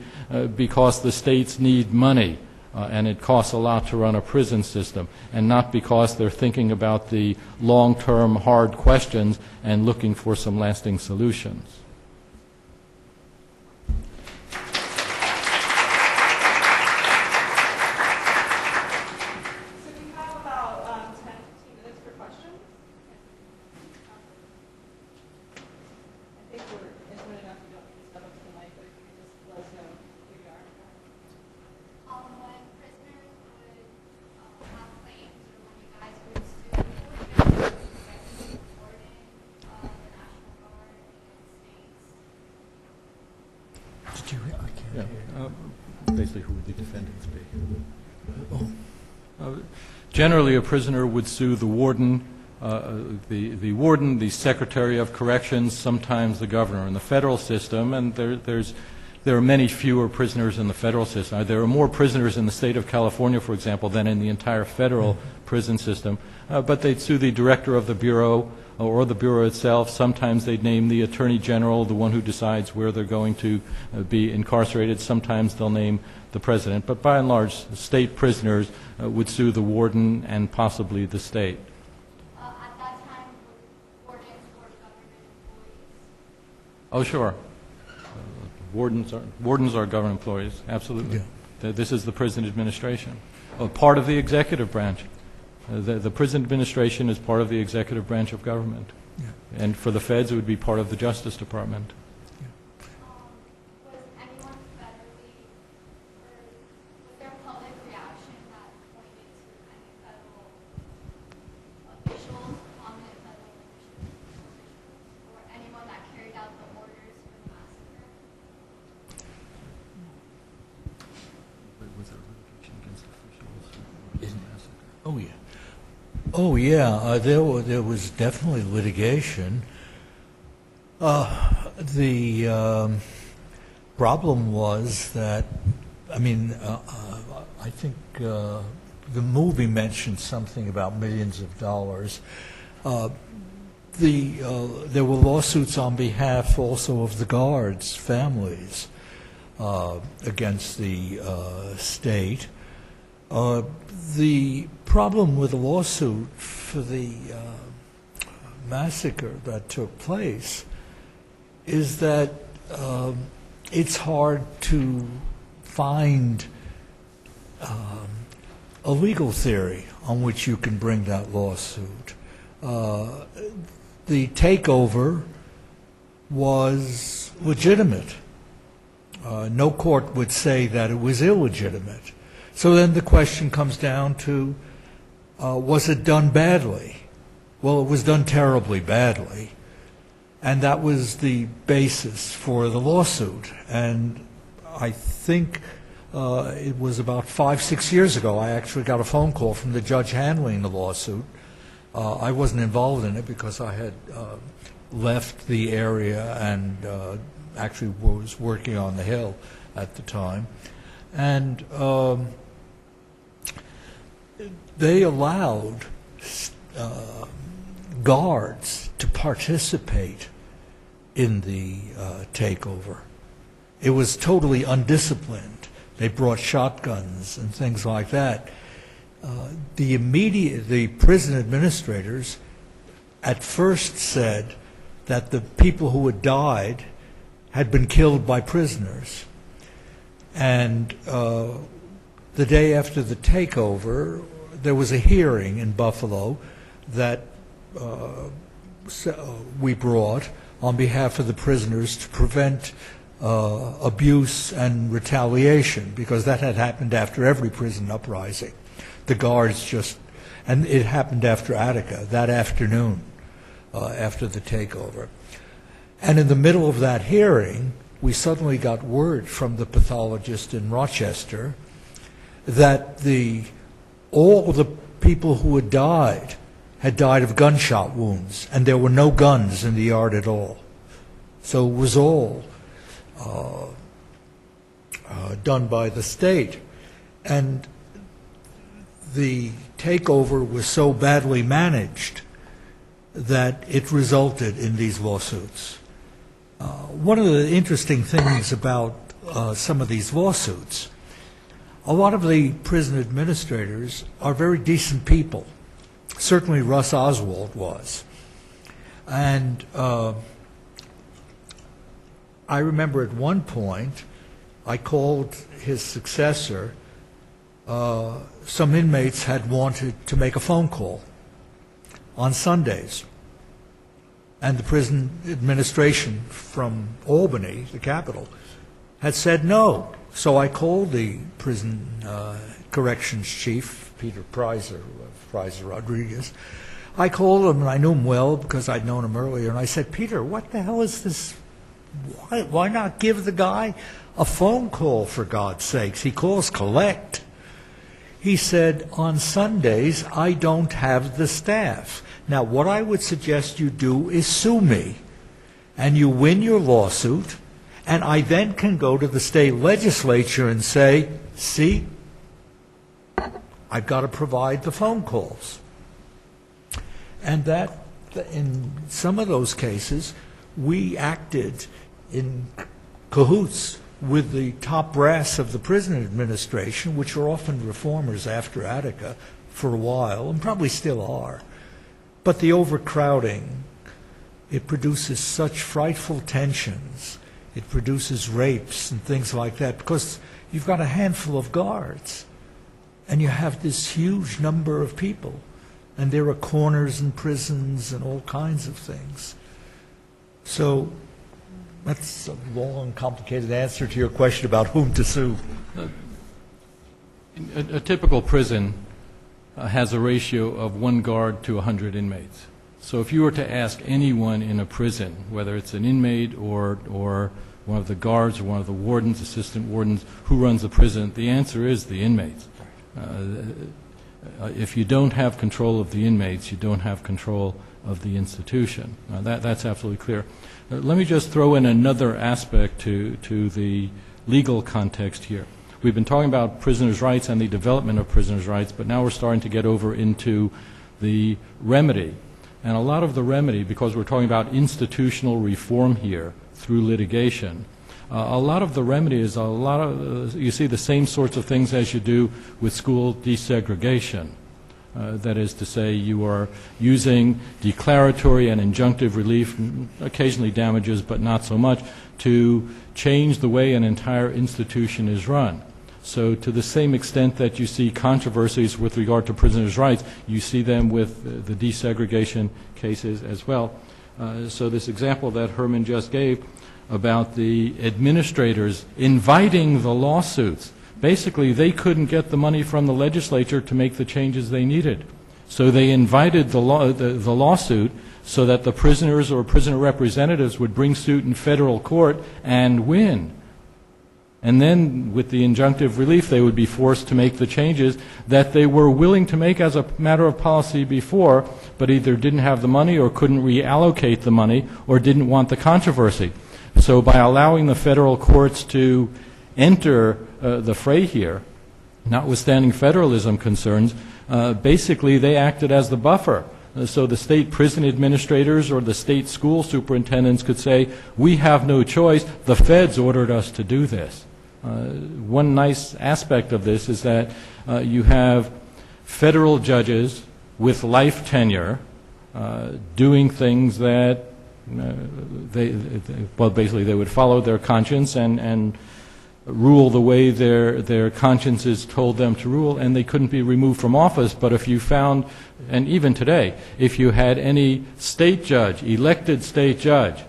because the states need money, and it costs a lot to run a prison system, and not because they're thinking about the long-term hard questions and looking for some lasting solutions. Basically, who would the defendants be? Generally, a prisoner would sue the warden, the secretary of corrections, sometimes the governor. In the federal system, and there's there are many fewer prisoners in the federal system. There are more prisoners in the state of California, for example, than in the entire federal prison system. But they'd sue the director of the Bureau or the Bureau itself. Sometimes they'd name the Attorney General, the one who decides where they're going to be incarcerated. Sometimes they'll name the President. But by and large, state prisoners would sue the warden and possibly the state. At that time, wardens were government employees? Oh, sure. Wardens are government employees, absolutely. Yeah. This is the prison administration, part of the executive branch. The prison administration is part of the executive branch of government. Yeah. And for the feds, it would be part of the Justice Department. Yeah. Was anyone federally, or was there public reaction that pointed to any federal officials, prominent federal officials, or anyone that carried out the orders for the massacre? Was there litigation against officials in the massacre? Oh, yeah. Oh, yeah, there was definitely litigation. The problem was that, I mean, I think the movie mentioned something about millions of dollars. There were lawsuits on behalf also of the guards' families against the state. The problem with the lawsuit for the massacre that took place is that it's hard to find a legal theory on which you can bring that lawsuit. The takeover was legitimate. No court would say that it was illegitimate. So then the question comes down to, was it done badly? Well, it was done terribly badly. And that was the basis for the lawsuit. And I think it was about 5-6 years ago, I actually got a phone call from the judge handling the lawsuit. I wasn't involved in it because I had left the area and actually was working on the Hill at the time. And they allowed guards to participate in the takeover. It was totally undisciplined. They brought shotguns and things like that. The prison administrators at first said that the people who had died had been killed by prisoners. And the day after the takeover, there was a hearing in Buffalo that we brought on behalf of the prisoners to prevent abuse and retaliation, because that had happened after every prison uprising. The guards and it happened after Attica, that afternoon, after the takeover. And in the middle of that hearing, we suddenly got word from the pathologist in Rochester that all the people who had died of gunshot wounds, and there were no guns in the yard at all. So it was all done by the state. And the takeover was so badly managed that it resulted in these lawsuits. One of the interesting things about some of these lawsuits, a lot of the prison administrators are very decent people. Certainly Russ Oswald was. And I remember at one point I called his successor. Some inmates had wanted to make a phone call on Sundays. And the prison administration from Albany, the capital, had said no. So I called the prison corrections chief, Peter Prizer Rodriguez. I called him, and I knew him well because I'd known him earlier, and I said, Peter, what the hell is this? Why not give the guy a phone call, for God's sakes? He calls collect. He said, on Sundays, I don't have the staff. Now, what I would suggest you do is sue me, and you win your lawsuit, And I then can go to the state legislature and say, see, I've got to provide the phone calls. And that, in some of those cases, we acted in cahoots with the top brass of the prison administration, which were often reformers after Attica for a while, and probably still are. But the overcrowding, it produces such frightful tensions. It produces rapes and things like that, because you've got a handful of guards, and you have this huge number of people, and there are corners in prisons and all kinds of things. So that's a long, complicated answer to your question about whom to sue. A typical prison has a ratio of 1 guard to 100 inmates. So if you were to ask anyone in a prison, whether it's an inmate or one of the guards or one of the wardens, assistant wardens, who runs the prison, the answer is the inmates. If you don't have control of the inmates, you don't have control of the institution. That's absolutely clear. Let me just throw in another aspect to the legal context here. We've been talking about prisoners' rights and the development of prisoners' rights, but now we're starting to get over into the remedy. And a lot of the remedy, because we're talking about institutional reform here through litigation, a lot of the remedy is you see the same sorts of things as you do with school desegregation. That is to say, you are using declaratory and injunctive relief, occasionally damages, but not so much, to change the way an entire institution is run. So to the same extent that you see controversies with regard to prisoners' rights, you see them with the desegregation cases as well. So this example that Herman just gave about the administrators inviting the lawsuits, basically they couldn't get the money from the legislature to make the changes they needed. So they invited the lawsuit so that the prisoners or prisoner representatives would bring suit in federal court and win. And then with the injunctive relief, they would be forced to make the changes that they were willing to make as a matter of policy before, but either didn't have the money or couldn't reallocate the money or didn't want the controversy. So by allowing the federal courts to enter the fray here, notwithstanding federalism concerns, basically they acted as the buffer. So the state prison administrators or the state school superintendents could say, we have no choice, the feds ordered us to do this. One nice aspect of this is that you have federal judges with life tenure doing things that basically they would follow their conscience and rule the way their consciences told them to rule, and they couldn't be removed from office. But if you found, and even today, if you had any state judge, elected state judge,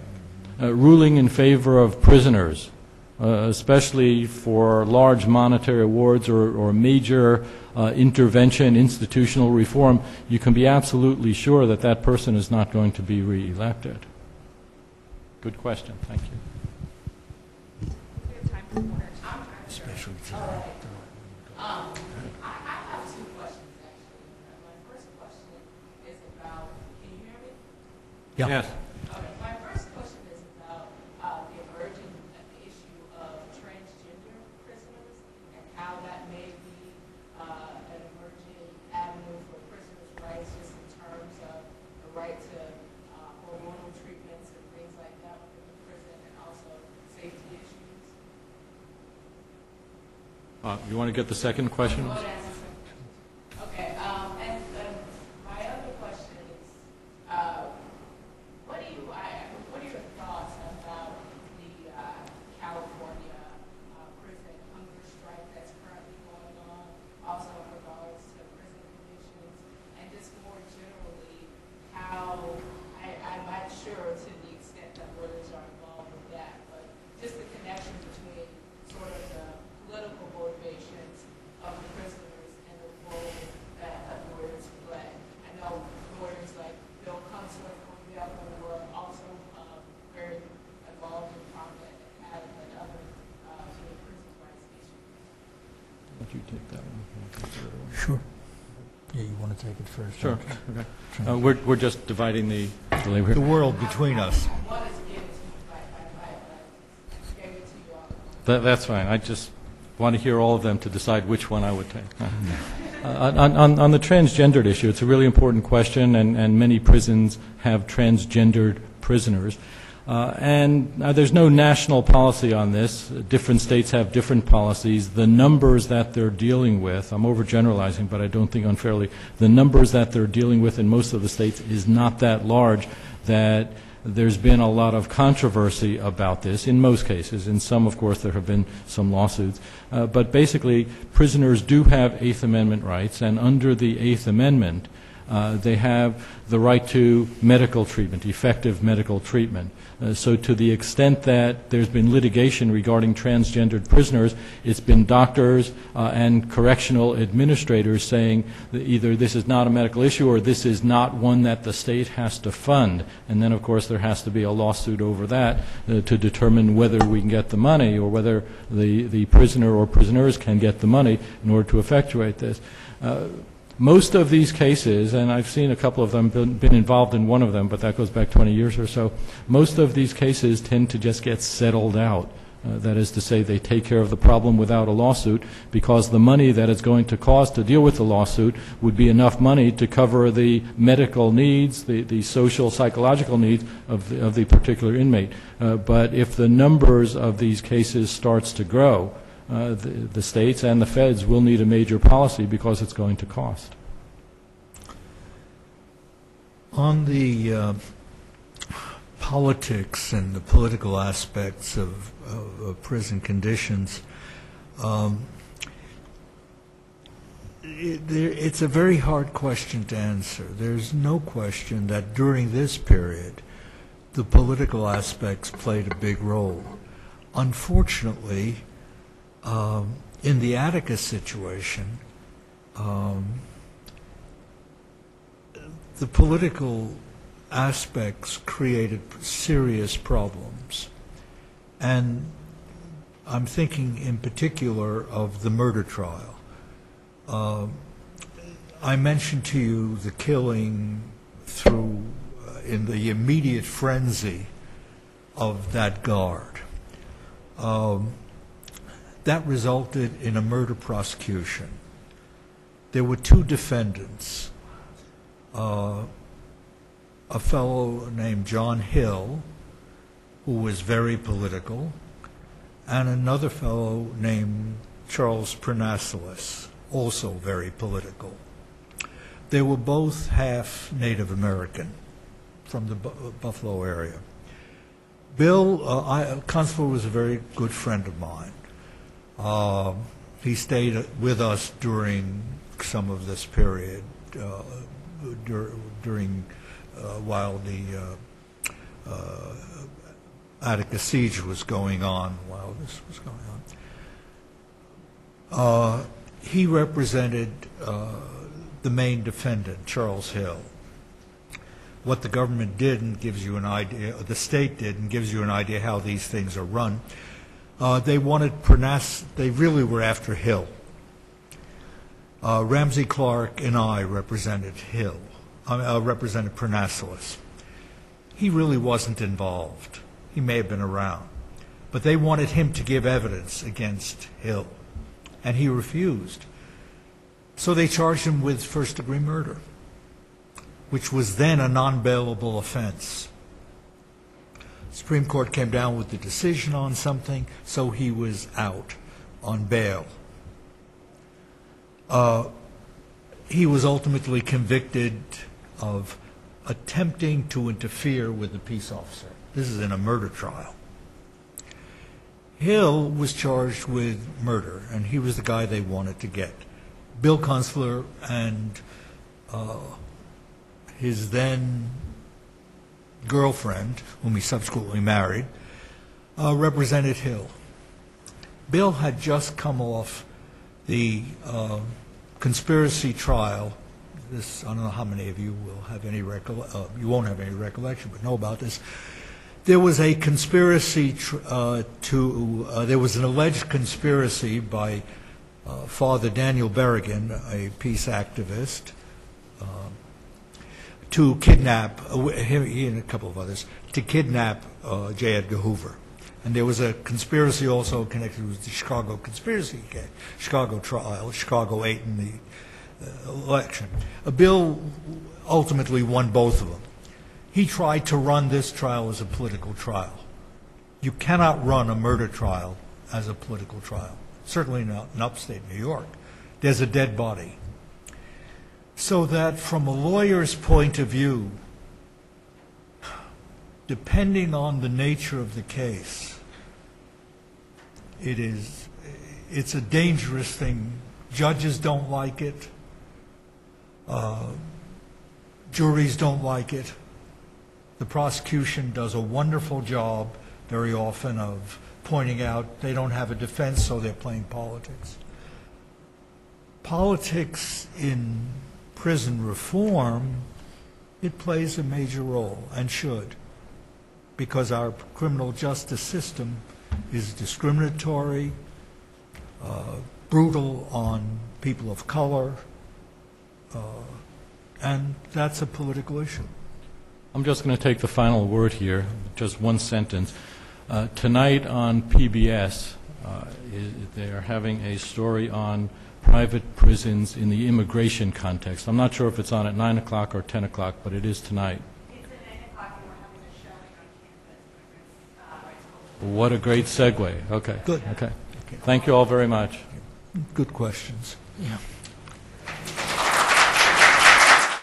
ruling in favor of prisoners, especially for large monetary awards or major intervention, institutional reform, you can be absolutely sure that that person is not going to be reelected. Good question. Thank you. Especially I have 2 questions, actually. My first question is about, can you hear me? Yeah. Yes. Okay. My first question is about the emerging issue of transgender prisoners and how that may be an emerging avenue for prisoners' rights, just in terms of the right to hormonal treatments and things like that within the prison, and also safety issues. You want to get the second question? Okay, and my other question is, what are your thoughts about the California prison hunger strike that's currently going on, also in regards to prison conditions, and just more generally, how, I'm not sure to the extent that lawyers are involved with that, but just the connection between sort of the political motivations of the prisoners and the role that lawyers play. I know lawyers like Bill Kunstler, for example, were also very involved in Project Academy and other sort of prison rights issues. Would you take that one? Sure. Yeah, you want to take it first? Sure. Okay. We're just dividing the labor. The world between us. One is again by gave That's fine. I just want to hear all of them to decide which one I would take. On the transgendered issue, it's a really important question, and many prisons have transgendered prisoners. There's no national policy on this. Different states have different policies. The numbers that they're dealing with, I'm overgeneralizing, but I don't think unfairly, the numbers that they're dealing with in most of the states is not that large that there's been a lot of controversy about this in most cases. In some, of course, there have been some lawsuits. But basically, prisoners do have Eighth Amendment rights, and under the Eighth Amendment, they have the right to medical treatment, effective medical treatment. So to the extent that there's been litigation regarding transgendered prisoners, it's been doctors and correctional administrators saying that either this is not a medical issue or this is not one that the state has to fund. And then, of course, there has to be a lawsuit over that to determine whether we can get the money or whether the prisoner or prisoners can get the money in order to effectuate this. Most of these cases, and I've seen a couple of them, been involved in one of them, but that goes back 20 years or so, most of these cases tend to just get settled out. That is to say, they take care of the problem without a lawsuit because the money that it's going to cost to deal with the lawsuit would be enough money to cover the medical needs, the social, psychological needs of the particular inmate. But if the numbers of these cases starts to grow, the states and the feds will need a major policy because it's going to cost. On the politics and the political aspects of prison conditions, it's a very hard question to answer. There's no question that during this period, the political aspects played a big role. Unfortunately, in the Attica situation, the political aspects created serious problems. And I'm thinking in particular of the murder trial. I mentioned to you the killing through, in the immediate frenzy of that guard. That resulted in a murder prosecution. There were two defendants, a fellow named John Hill, who was very political, and another fellow named Charles Pernassalis, also very political. They were both half Native American from the Buffalo area. Bill Constable was a very good friend of mine. He stayed with us during some of this period, while the Attica siege was going on, while this was going on. He represented the main defendant, Charles Hill. What the government did and gives you an idea, the state did and gives you an idea how these things are run. They wanted they really were after Hill. Ramsey Clark and I represented Hill, represented Pernassalis. He really wasn't involved. He may have been around. But they wanted him to give evidence against Hill, and he refused. So they charged him with first-degree murder, which was then a non-bailable offense. Supreme Court came down with the decision on something, so he was out on bail. He was ultimately convicted of attempting to interfere with a peace officer. This is in a murder trial. Hill was charged with murder, and he was the guy they wanted to get. Bill Consular and his then girlfriend, whom he subsequently married, represented Hill. Bill had just come off the conspiracy trial. This, I don't know how many of you will have any you won't have any recollection, but know about this. There was a conspiracy there was an alleged conspiracy by Father Daniel Berrigan, a peace activist, to kidnap, he and a couple of others, to kidnap J. Edgar Hoover. And there was a conspiracy also connected with the Chicago conspiracy case, Chicago trial, Chicago 8 in the election. Bill ultimately won both of them. He tried to run this trial as a political trial. You cannot run a murder trial as a political trial, certainly not in upstate New York. There's a dead body. So that from a lawyer's point of view, depending on the nature of the case, it's a dangerous thing. Judges don't like it. Juries don't like it. The prosecution does a wonderful job very often of pointing out they don't have a defense, so they're playing politics. Politics in prison reform, it plays a major role and should, because our criminal justice system is discriminatory, brutal on people of color, and that's a political issue. I'm just going to take the final word here, just one sentence. Tonight on PBS, they are having a story on private prisons in the immigration context. I'm not sure if it's on at 9 o'clock or 10 o'clock, but it is tonight. It's at 9 o'clock, and we're having a showing on campus. What a great segue. Okay. Good. Okay. Thank you all very much. Good questions. Yeah.